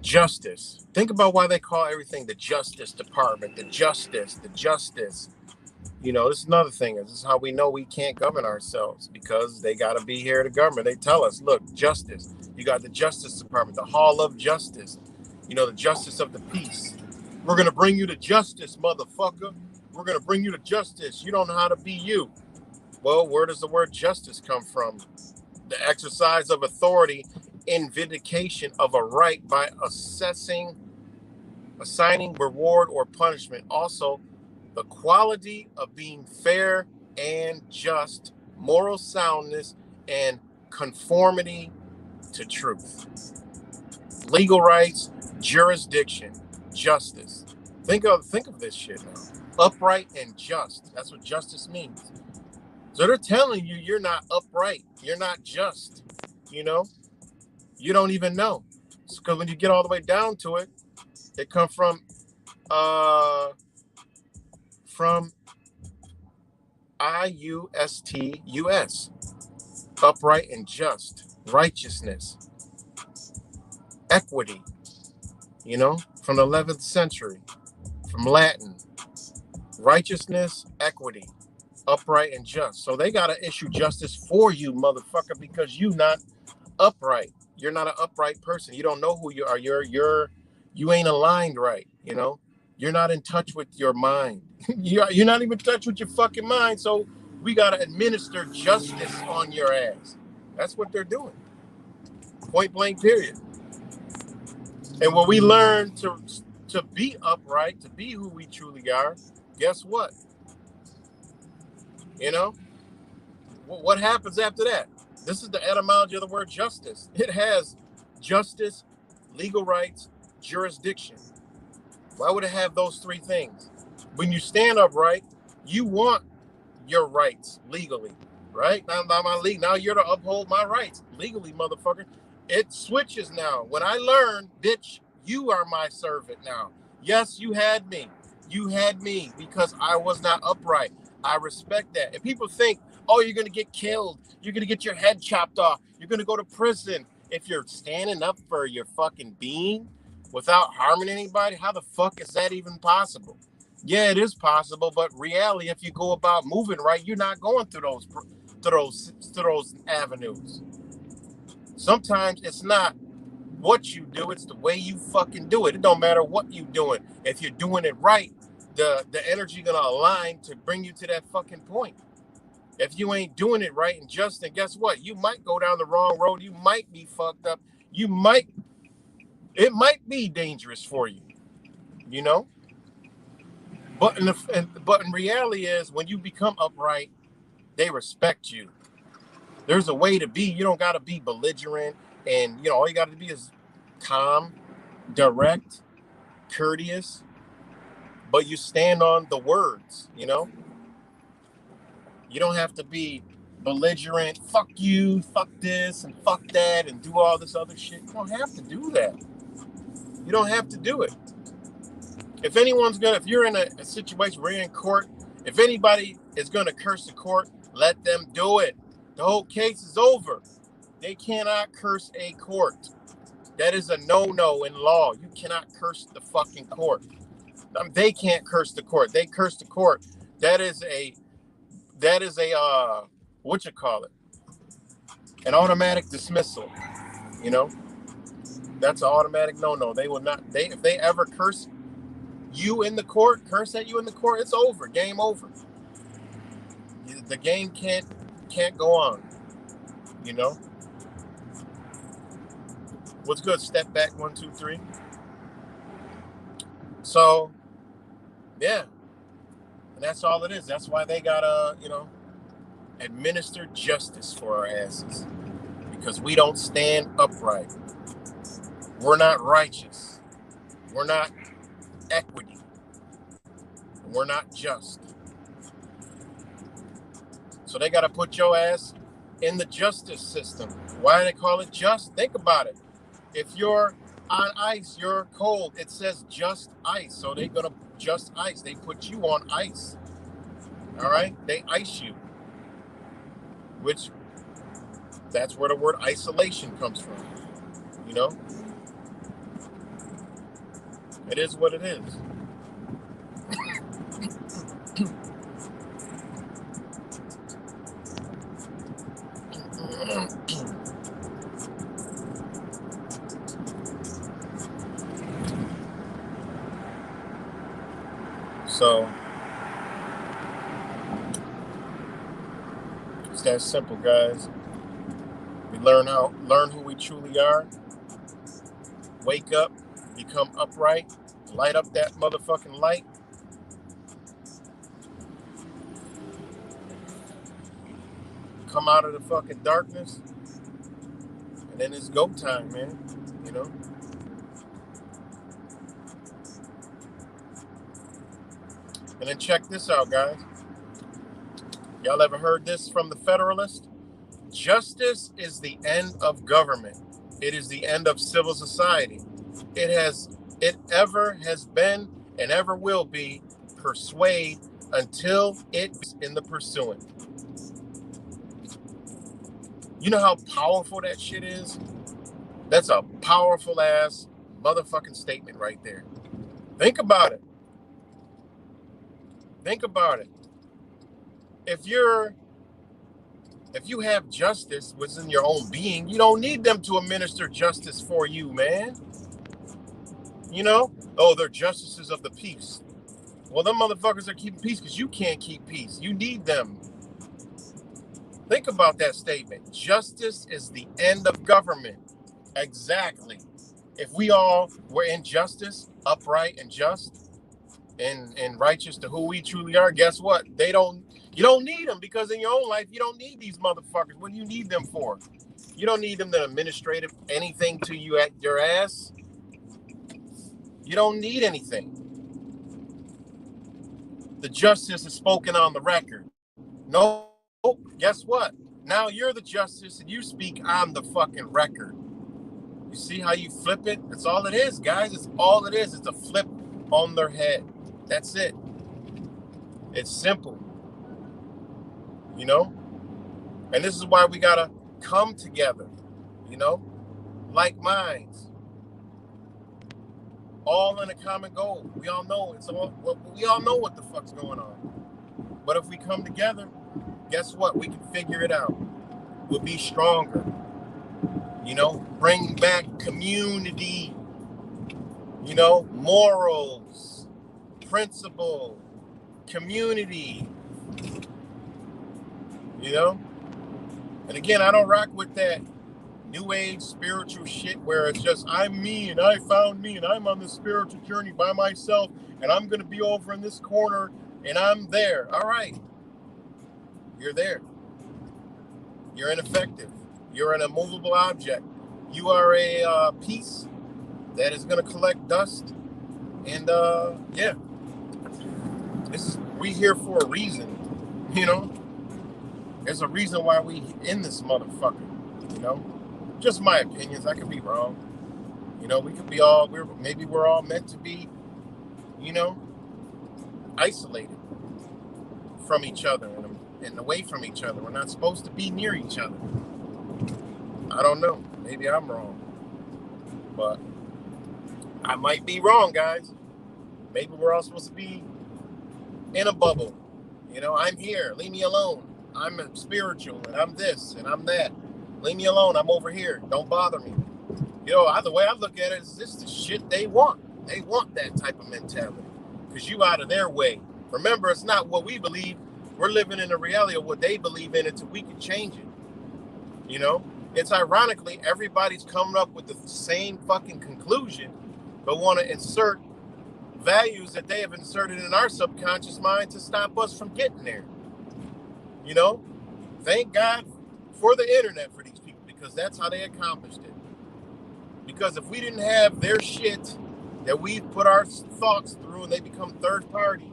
Justice. Think about why they call everything the Justice Department, the Justice. You know, this is another thing. This is how we know we can't govern ourselves, because they got to be here to govern. They tell us, look, justice. You got the Justice Department, the Hall of Justice. You know, the justice of the peace. We're going to bring you to justice, motherfucker. We're going to bring you to justice. You don't know how to be you. Well, where does the word justice come from? The exercise of authority in vindication of a right by assigning reward or punishment. Also, the quality of being fair and just, moral soundness, and conformity to truth. Legal rights, jurisdiction, justice. Think of this shit now. Upright and just. That's what justice means. So they're telling you you're not upright. You're not just. You know? You don't even know. Because when you get all the way down to it, it comes from IUSTUS. Upright and just. Righteousness. Equity. You know? From the 11th century. From Latin. Righteousness, equity. Upright and just. So they got to issue justice for you, motherfucker, because you not upright. You're not an upright person. You don't know who you are. You ain't aligned right, you know? You're not in touch with your mind. You're not even in touch with your fucking mind. So we got to administer justice on your ass. That's what they're doing. Point blank, period. And when we learn to be upright, to be who we truly are, guess what? You know? What happens after that? This is the etymology of the word justice. It has justice, legal rights, jurisdiction. Why would it have those three things? When you stand upright, you want your rights legally, right? Now you're to uphold my rights legally, motherfucker. It switches now. When I learn, bitch, you are my servant now. Yes, you had me. You had me because I was not upright. I respect that. And people think, oh, you're going to get killed. You're going to get your head chopped off. You're going to go to prison. If you're standing up for your fucking being without harming anybody, how the fuck is that even possible? Yeah, it is possible, but reality, if you go about moving right, you're not going through those avenues. Sometimes it's not what you do, it's the way you fucking do it. It don't matter what you doing. If you're doing it right, the energy gonna align to bring you to that fucking point. If you ain't doing it right and just, then guess what? You might go down the wrong road. You might be fucked up. It might be dangerous for you, you know? But in reality is when you become upright, they respect you. There's a way to be. You don't got to be belligerent, and you know all you got to be is calm, direct, courteous, but you stand on the words, you know? You don't have to be belligerent, fuck you, fuck this, and fuck that, and do all this other shit. You don't have to do that. You don't have to do it. If you're in a situation where you're in court, if anybody is going to curse the court, let them do it. The whole case is over. They cannot curse a court. That is a no-no in law. You cannot curse the fucking court. They can't curse the court. They curse the court. That is a what you call it? An automatic dismissal. You know? That's an automatic no-no. They will not, if they ever curse you in the court, curse at you in the court, it's over. Game over. The game can't go on. You know? What's good? Step back, 1, 2, 3. So, yeah. And that's all it is. That's why they gotta, administer justice for our asses. Because we don't stand upright. We're not righteous. We're not equity. We're not just. So they gotta put your ass in the justice system. Why do they call it just? Think about it. If you're on ice, you're cold. It says just ice. So they're gonna just ice. They put you on ice. All right? They ice you. Which, that's where the word isolation comes from. You know? It is what it is. So it's that simple, guys. We learn who we truly are. Wake up, become upright, light up that motherfucking light. Come out of the fucking darkness. And then it's go time, man. You know? And then check this out, guys. Y'all ever heard this from the Federalist? Justice is the end of government. It is the end of civil society. It ever has been and ever will be persuade until it's in the pursuing. You know how powerful that shit is? That's a powerful ass motherfucking statement right there. Think about it. Think about it. If you have justice within your own being, you don't need them to administer justice for you, man. You know? Oh, they're justices of the peace. Well, them motherfuckers are keeping peace because you can't keep peace. You need them. Think about that statement. Justice is the end of government. Exactly. If we all were in justice, upright and just, and righteous to who we truly are, guess what? You don't need them, because in your own life, you don't need these motherfuckers. What do you need them for? You don't need them to administrative anything to you at your ass. You don't need anything. The justice is spoken on the record. No, guess what? Now you're the justice and you speak on the fucking record. You see how you flip it? That's all it is, guys. It's all it is. It's a flip on their head. That's it. It's simple. You know? And this is why we gotta come together, you know? Like minds. All in a common goal. We all know we all know what the fuck's going on. But if we come together, guess what? We can figure it out. We'll be stronger. You know, bring back community, you know, morals, principle, community, you know? And again, I don't rock with that new age spiritual shit where it's just, I'm me and I found me and I'm on this spiritual journey by myself and I'm going to be over in this corner and I'm there. All right. You're there. You're ineffective. You're an immovable object. You are a piece that is going to collect dust. And yeah, we here for a reason, you know. There's a reason why we in this motherfucker, you know. Just my opinions. I could be wrong. You know, we could be maybe we're all meant to be, you know, isolated from each other and away from each other. We're not supposed to be near each other. I don't know. Maybe I'm wrong. But I might be wrong, guys. Maybe we're all supposed to be in a bubble. You know, I'm here. Leave me alone. I'm spiritual and I'm this and I'm that. Leave me alone. I'm over here. Don't bother me. You know, the way I look at it is this is the shit they want. They want that type of mentality because you out of their way. Remember, it's not what we believe. We're living in the reality of what they believe in until we can change it. You know, it's ironically, everybody's coming up with the same fucking conclusion, but want to insert values that they have inserted in our subconscious mind to stop us from getting there. You know, thank God for the internet for these people, because that's how they accomplished it. Because if we didn't have their shit that we put our thoughts through and they become third party,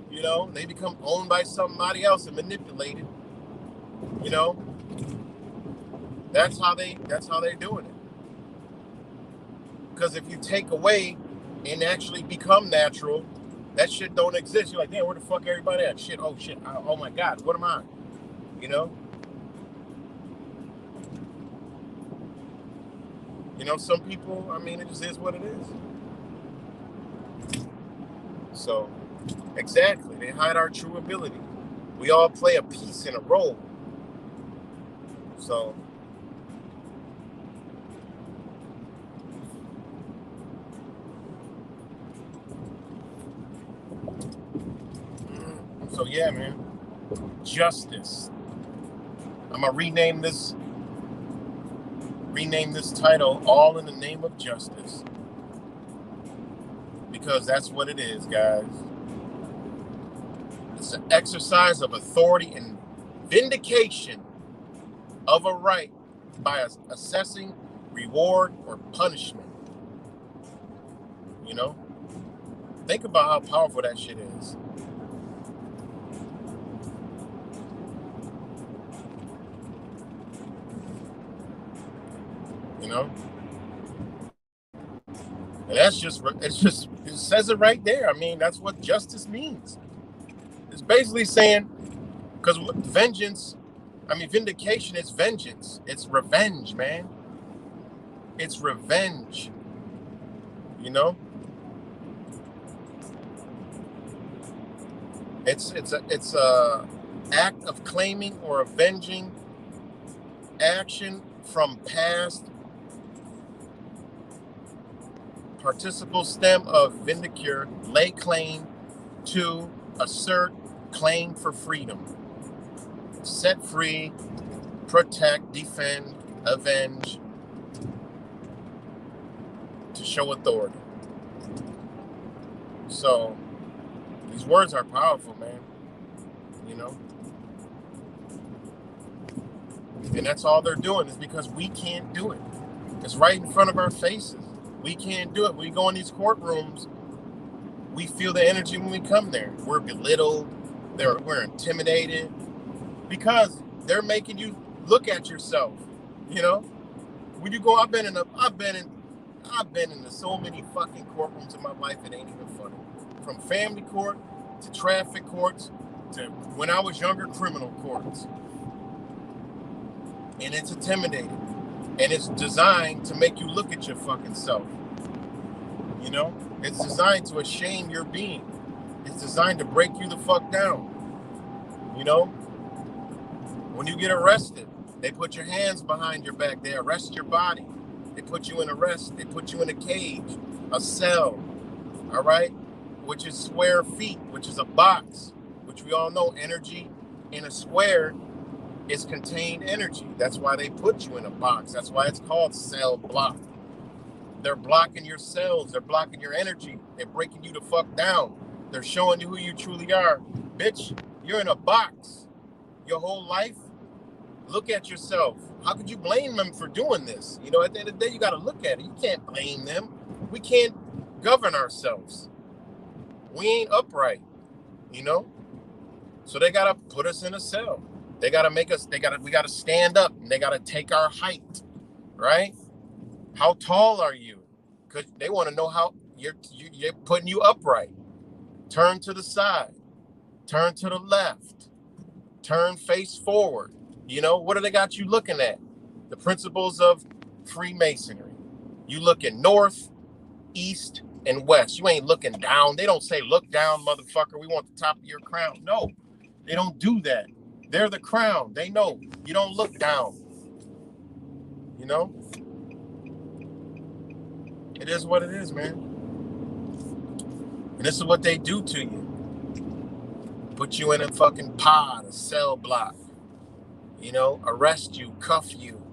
you know, they become owned by somebody else and manipulated, you know, that's how they're doing it. Because if you take away and actually become natural, that shit don't exist. You're like, damn, where the fuck everybody at? Shit, oh my God, what am I? You know? You know, some people, I mean, it just is what it is. So, exactly, they hide our true ability. We all play a piece in a role. So, So yeah, man. Justice. I'm gonna rename this title All in the Name of Justice. Because that's what it is, guys. It's an exercise of authority and vindication of a right by assessing reward or punishment. You know? Think about how powerful that shit is. You know? And it says it right there. I mean, that's what justice means. It's basically saying, because vindication is vengeance. It's revenge, man. It's revenge. You know? It's a act of claiming or avenging action from past participle stem of vindicare, lay claim to assert claim for freedom, set free, protect, defend, avenge, to show authority. So these words are powerful, man. You know? And that's all they're doing, is because we can't do it. It's right in front of our faces. We can't do it. We go in these courtrooms, we feel the energy when we come there. We're belittled. We're intimidated because they're making you look at yourself. You know, when you go, I've been in so many fucking courtrooms in my life. It ain't even funny. From family court to traffic courts to, when I was younger, criminal courts. And it's intimidating. And it's designed to make you look at your fucking self. You know? It's designed to shame your being. It's designed to break you the fuck down. You know? When you get arrested, they put your hands behind your back. They arrest your body. They put you in arrest. They put you in a cage, a cell. All right? Which is square feet, which is a box, which we all know energy in a square is contained energy. That's why they put you in a box. That's why it's called cell block. They're blocking your cells. They're blocking your energy. They're breaking you the fuck down. They're showing you who you truly are. Bitch, you're in a box your whole life. Look at yourself. How could you blame them for doing this? You know, at the end of the day, you got to look at it. You can't blame them. We can't govern ourselves. We ain't upright, you know? So they got to put us in a cell. They got to make us, we got to stand up, and they got to take our height, right? How tall are you? Because they want to know how you're putting you upright. Turn to the side, turn to the left, turn face forward. You know, what do they got you looking at? The principles of Freemasonry. You looking north, east, and west. You ain't looking down. They don't say, look down, motherfucker. We want the top of your crown. No, they don't do that. They're the crown. They know. You don't look down. You know? It is what it is, man. And this is what they do to you. Put you in a fucking pod, a cell block. You know? Arrest you, cuff you.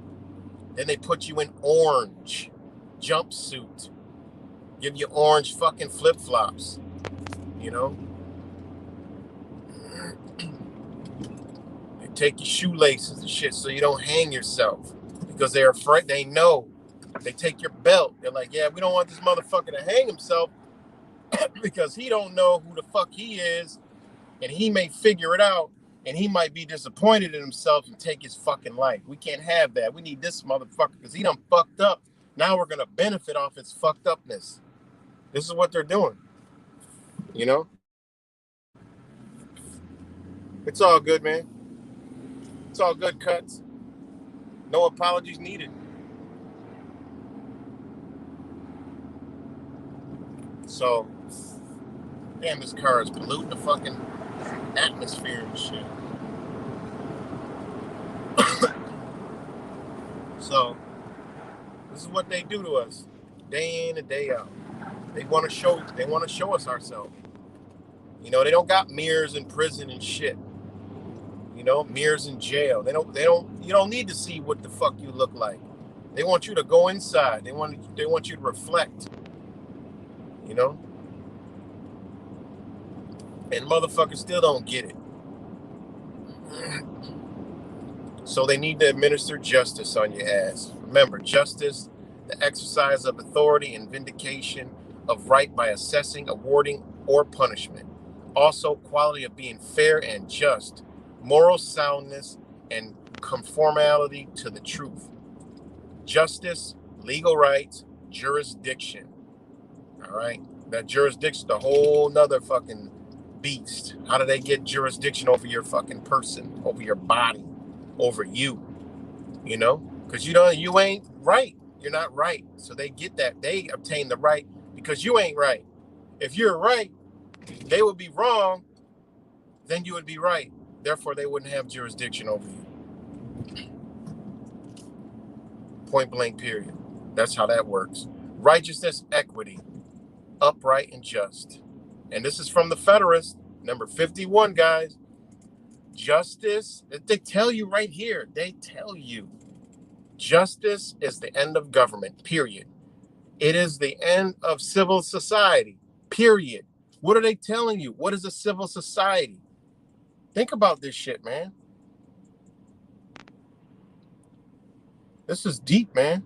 Then they put you in orange jumpsuit. Give you orange fucking flip-flops. You know? They take your shoelaces and shit so you don't hang yourself. Because they're afraid. They know. They take your belt. They're like, yeah, we don't want this motherfucker to hang himself because he don't know who the fuck he is, and he may figure it out, and he might be disappointed in himself and take his fucking life. We can't have that. We need this motherfucker because he done fucked up. Now we're going to benefit off his fucked upness. This is what they're doing. You know? It's all good, man. It's all good, Cuts. No apologies needed. So, damn, this car is polluting the fucking atmosphere and shit. So, this is what they do to us, day in and day out. They want to show us ourselves. You know, they don't got mirrors in prison and shit. You know, mirrors in jail. You don't need to see what the fuck you look like. They want you to go inside. They want you to reflect. You know? And motherfuckers still don't get it. So they need to administer justice on your ass. Remember, justice, the exercise of authority and vindication of right by assessing, awarding, or punishment. Also, quality of being fair and just, moral soundness, and conformality to the truth. Justice, legal rights, jurisdiction. All right? That jurisdiction, the whole nother fucking beast. How do they get jurisdiction over your fucking person, over your body, over you? You know? Because you ain't right. You're not right. So they get that. They obtain the right because you ain't right. If you're right, they would be wrong, then you would be right. Therefore, they wouldn't have jurisdiction over you. Point blank, period. That's how that works. Righteousness, equity, upright and just. And this is from the Federalist, number 51, guys. Justice, they tell you right here. They tell you. Justice is the end of government, period. It is the end of civil society, period. What are they telling you? What is a civil society? Think about this shit, man. This is deep, man.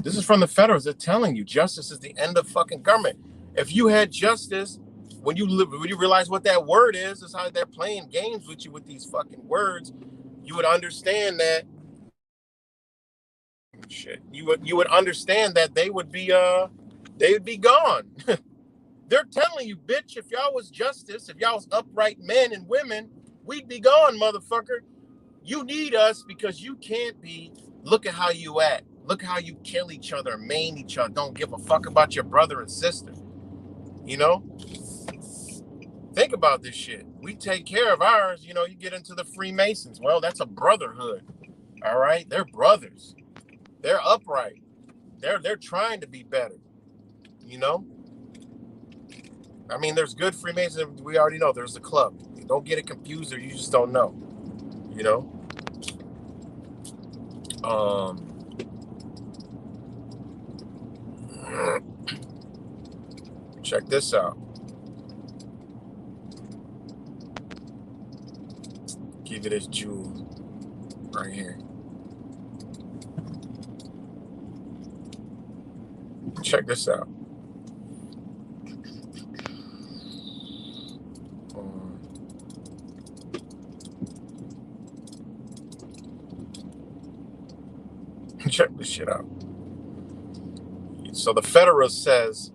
This is from the Federalists. They're telling you justice is the end of fucking government. If you had justice, when you realize what that word is how they're playing games with you with these fucking words, you would understand that shit. You would understand that they would be gone. They're telling you, bitch, if y'all was justice, if y'all was upright men and women, we'd be gone, motherfucker. You need us because you can't be. Look at how you act. Look how you kill each other, maim each other. Don't give a fuck about your brother and sister. You know? Think about this shit. We take care of ours. You know, you get into the Freemasons. Well, that's a brotherhood. All right? They're brothers. They're upright. They're trying to be better. You know? I mean, there's good Freemasons. We already know there's a club. You don't get it confused or you just don't know. You know? Check this out. Give you this jewel right here. Check this out. Check this shit out. So the Federalist says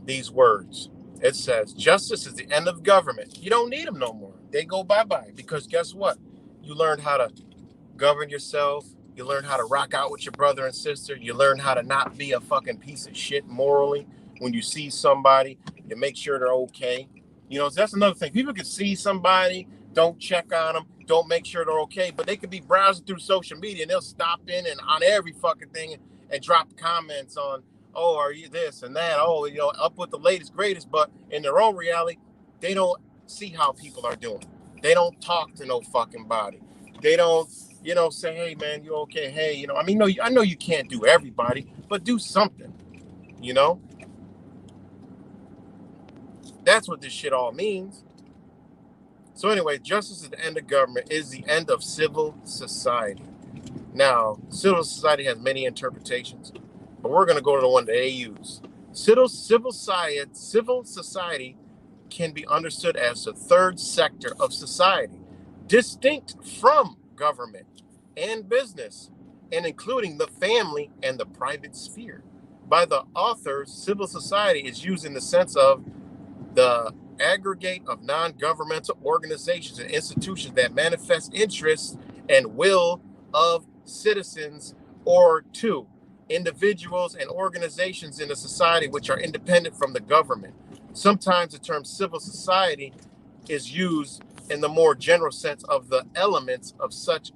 these words. It says, justice is the end of government. You don't need them no more. They go bye-bye because guess what? You learned how to govern yourself. You learn how to rock out with your brother and sister. You learn how to not be a fucking piece of shit morally. When you see somebody, you make sure they're okay. You know, that's another thing. People can see somebody, don't check on them, don't make sure they're okay, but they could be browsing through social media and they'll stop in and on every fucking thing and drop comments on, oh, are you this and that? Oh, you know, up with the latest, greatest. But in their own reality, they don't see how people are doing. They don't talk to no fucking body. They don't, you know, say, hey, man, you okay? Hey, you know, I mean, no, I know you can't do everybody, but do something, you know? That's what this shit all means. So anyway, justice is the end of government, is the end of civil society. Now, civil society has many interpretations, but we're going to go to the one that they use. Civil society can be understood as the third sector of society, distinct from government and business, and including the family and the private sphere. By the author, civil society is used in the sense of the aggregate of non-governmental organizations and institutions that manifest interests and will of citizens, or two, individuals and organizations in a society which are independent from the government. Sometimes the term civil society is used in the more general sense of the elements of such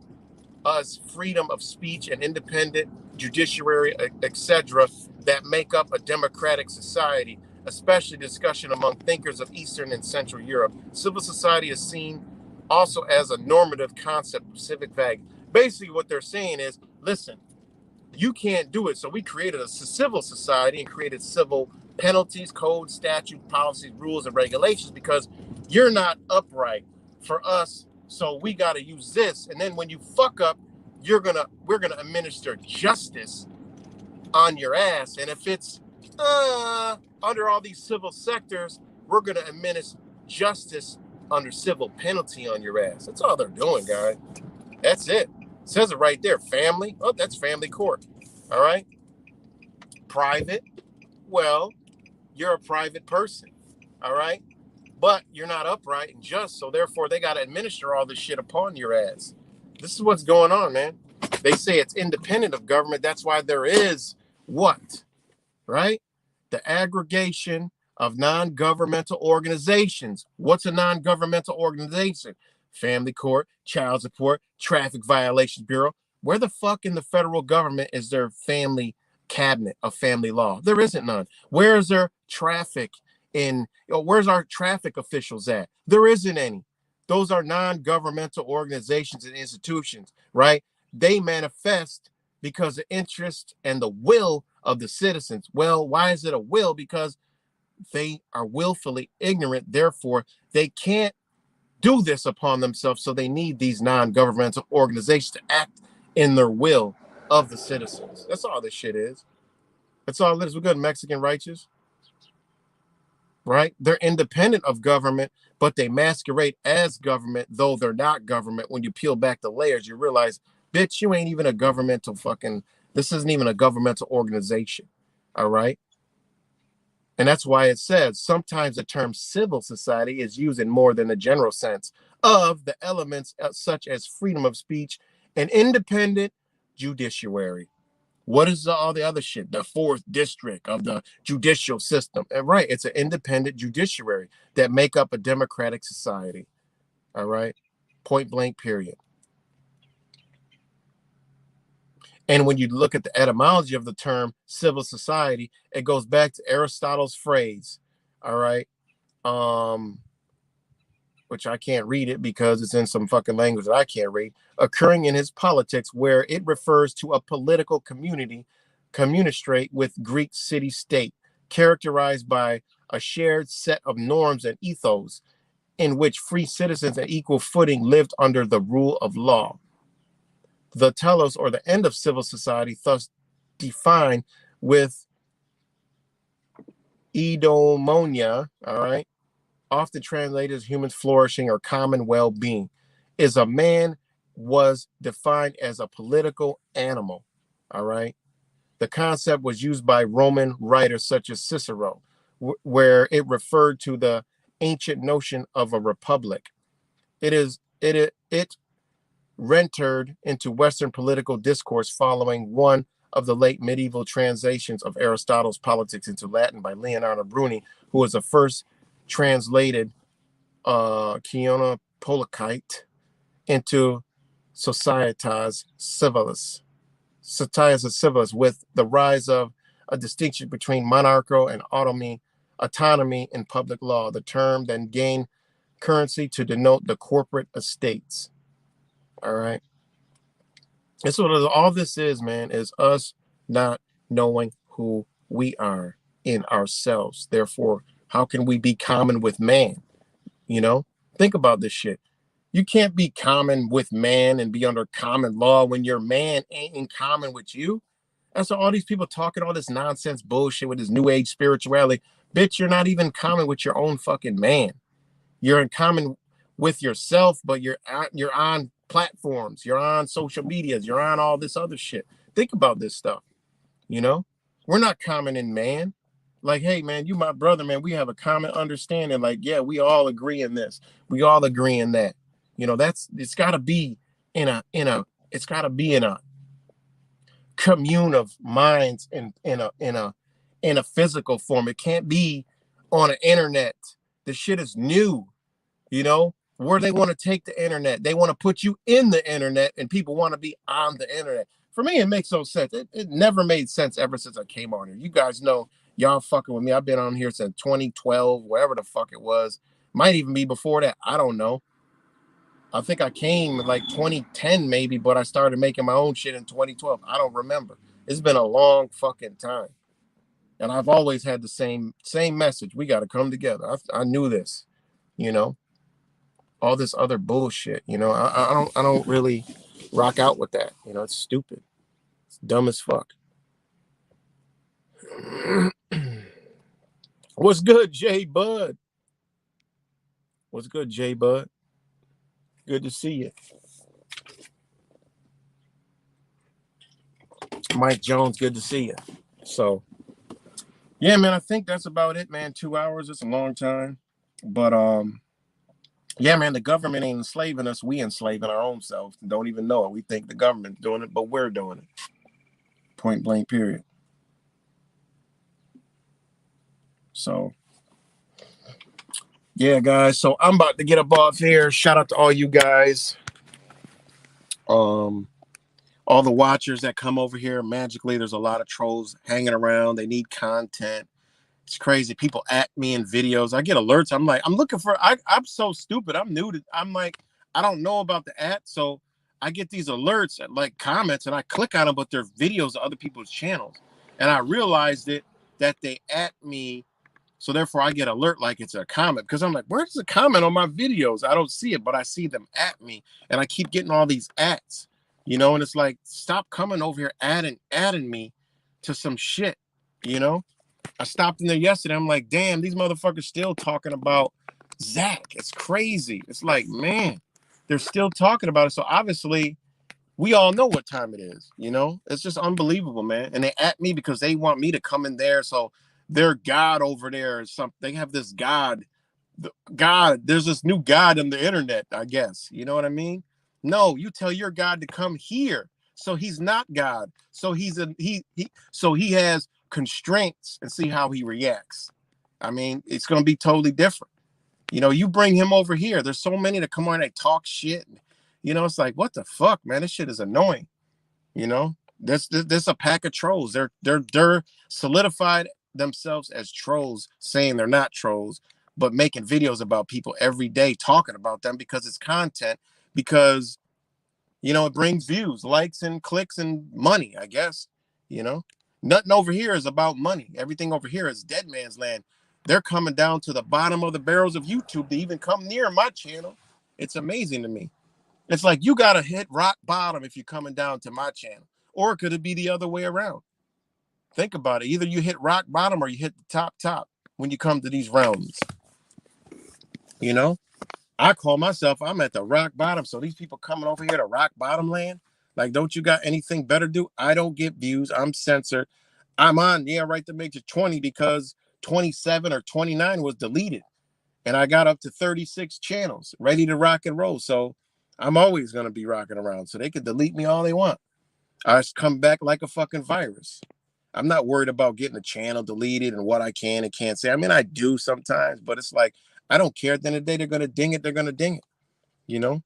as freedom of speech and independent judiciary, etc., that make up a democratic society, especially discussion among thinkers of Eastern and Central Europe. Civil society is seen also as a normative concept of civic value. Basically, what they're saying is, listen, you can't do it. So we created a civil society and created civil penalties, codes, statutes, policies, rules, and regulations because you're not upright for us. So we got to use this. And then when you fuck up, we're gonna administer justice on your ass. And if it's under all these civil sectors, we're gonna administer justice under civil penalty on your ass. That's all they're doing, guys. That's it. It says it right there. Family. Oh, that's family court. All right. Private. Well, you're a private person. All right. But you're not upright and just. So therefore, they got to administer all this shit upon your ass. This is what's going on, man. They say it's independent of government. That's why there is what? Right? The aggregation of non-governmental organizations. What's a non-governmental organization? Family court, child support, traffic violations bureau. Where the fuck in the federal government is there family cabinet of family law? There isn't none. Where is there traffic where's our traffic officials at? There isn't any. Those are non-governmental organizations and institutions, right? They manifest because of interest and the will of the citizens. Well, why is it a will? Because they are willfully ignorant. Therefore, they can't do this upon themselves. So they need these non-governmental organizations to act in their will of the citizens. That's all this shit is. That's all it is. We're good, Mexican righteous. Right? They're independent of government, but they masquerade as government, though they're not government. When you peel back the layers, you realize, bitch, you ain't even a governmental this isn't even a governmental organization. All right? And that's why it says sometimes the term civil society is used in more than a general sense of the elements such as freedom of speech and independent judiciary. What is all the other shit? The fourth district of the judicial system. And right, it's an independent judiciary that make up a democratic society. All right? Point blank, period. And when you look at the etymology of the term civil society, it goes back to Aristotle's phrase, all right? Which I can't read it because it's in some fucking language that I can't read, occurring in his Politics, where it refers to a political communistrate with Greek city-state, characterized by a shared set of norms and ethos in which free citizens at equal footing lived under the rule of law. The telos, or the end of civil society, thus defined with eudaimonia, all right, often translated as human flourishing or common well-being, is a man was defined as a political animal, all right? The concept was used by Roman writers such as Cicero, where it referred to the ancient notion of a republic. It entered into Western political discourse following one of the late medieval translations of Aristotle's Politics into Latin by Leonardo Bruni, who was the first translated Ciona Polacite into Societas Civilis. Societas Civilis, with the rise of a distinction between monarchical and autonomy in public law. The term then gained currency to denote the corporate estates. All right. And so all this is, man, is us not knowing who we are in ourselves. Therefore, how can we be common with man? You know, think about this shit. You can't be common with man and be under common law when your man ain't in common with you. That's all these people talking all this nonsense bullshit with this new age spirituality. Bitch, you're not even common with your own fucking man. You're in common with yourself, but you're on platforms, you're on social medias, you're on all this other shit. Think about this stuff. You know, we're not common in man. Like, hey man, you my brother, man. We have a common understanding. Like, yeah, we all agree in this. We all agree in that. You know, it's got to be in a commune of minds in a physical form. It can't be on an internet. The shit is new. You know, where they want to take the internet. They want to put you in the internet, and people want to be on the internet. For me, it makes no sense. It never made sense ever since I came on here. You guys know, y'all fucking with me. I've been on here since 2012, wherever the fuck it was. Might even be before that. I don't know. I think I came like 2010 maybe, but I started making my own shit in 2012. I don't remember. It's been a long fucking time. And I've always had the same message. We got to come together. I knew this, you know. All this other bullshit, you know. I don't really rock out with that. You know, it's stupid. It's dumb as fuck. What's good, Jay Bud? What's good, Jay Bud? Good to see you. Mike Jones, good to see you. So, yeah, man, I think that's about it, man. 2 hours, it's a long time. But, yeah, man, the government ain't enslaving us. We enslaving our own selves. Don't even know it. We think the government's doing it, but we're doing it. Point blank, period. So, yeah, guys. So I'm about to get up off here. Shout out to all you guys. All the watchers that come over here. Magically, there's a lot of trolls hanging around. They need content. It's crazy. People at me in videos. I get alerts. I'm like, I'm looking for, I'm so stupid. I'm like, I don't know about the at. So I get these alerts at like comments and I click on them, but they're videos of other people's channels. And I realized that they at me. So therefore I get alert like it's a comment because I'm like, where's the comment on my videos? I don't see it, but I see them at me and I keep getting all these ads, you know, and it's like, stop coming over here adding me to some shit, you know? I stopped in there yesterday. I'm like, damn, these motherfuckers still talking about Zach. It's crazy. It's like, man, they're still talking about it. So obviously we all know what time it is, you know? It's just unbelievable, man. And they at me because they want me to come in there. So their God over there is something. They have this God. There's this new God on the internet, I guess. You know what I mean? No, you tell your God to come here. So he's not God. So he has constraints and see how he reacts. I mean, it's going to be totally different. You know, you bring him over here. There's so many that come on and talk shit. You know, it's like, what the fuck, man? This shit is annoying. You know, this a pack of trolls. They're solidified themselves as trolls, saying they're not trolls, but making videos about people every day, talking about them because it's content, because, you know, it brings views, likes, and clicks and money, I guess. You know, nothing over here is about money. Everything over here is dead man's land. They're coming down to the bottom of the barrels of YouTube to even come near my channel. It's amazing to me. It's like you got to hit rock bottom if you're coming down to my channel. Or could it be the other way around? Think about it. Either you hit rock bottom or you hit the top when you come to these realms. You know, I call myself, I'm at the rock bottom. So these people coming over here to rock bottom land, like, don't you got anything better to do? I don't get views. I'm censored. I'm on, yeah, right, to make it 20 because 27 or 29 was deleted. And I got up to 36 channels ready to rock and roll. So I'm always going to be rocking around. So they can delete me all they want. I just come back like a fucking virus. I'm not worried about getting a channel deleted and what I can and can't say. I mean, I do sometimes, but it's like, I don't care. At the end of the day, they're going to ding it. They're going to ding it, you know?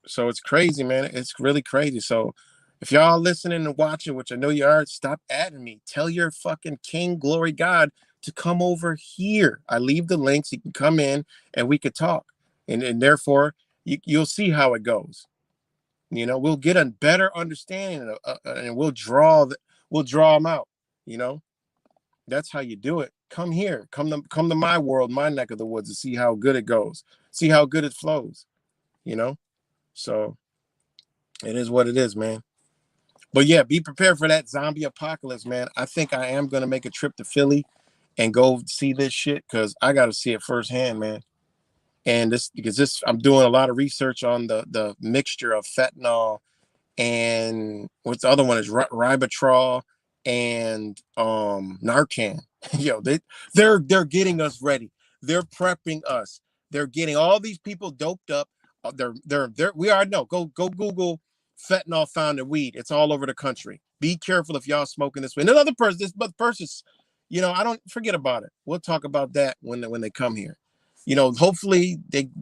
So it's crazy, man. It's really crazy. So if y'all listening and watching, which I know you are, stop adding me. Tell your fucking King, glory God, to come over here. I leave the links. You can come in and we could talk. And therefore, you'll see how it goes. You know, we'll get a better understanding and we'll draw them out. You know, that's how you do it. Come here, come to my world, my neck of the woods, and see how good it goes. See how good it flows. You know, so it is what it is, man. But yeah, be prepared for that zombie apocalypse, man. I think I am gonna make a trip to Philly and go see this shit because I got to see it firsthand, man. And because I'm doing a lot of research on the mixture of fentanyl and what's the other one is ribotrol and Narcan. Yo, they're getting us ready. They're prepping us. They're getting all these people doped up. We already know. Go Google fentanyl found in weed. It's all over the country. Be careful if y'all smoking this way. And another person, this person's, you know, I don't forget about it. We'll talk about that when they come here. You know, hopefully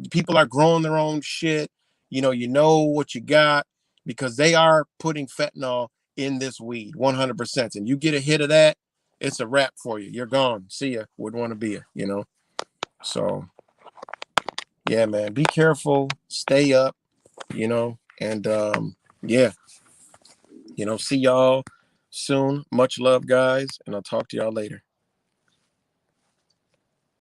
people are growing their own shit. You know what you got. because they are putting fentanyl in this weed 100%. And you get a hit of that, it's a wrap for you. You're gone. See ya. Wouldn't want to be ya. So yeah, man, be careful, stay up, and yeah, see y'all soon. Much love, guys, and I'll talk to y'all later.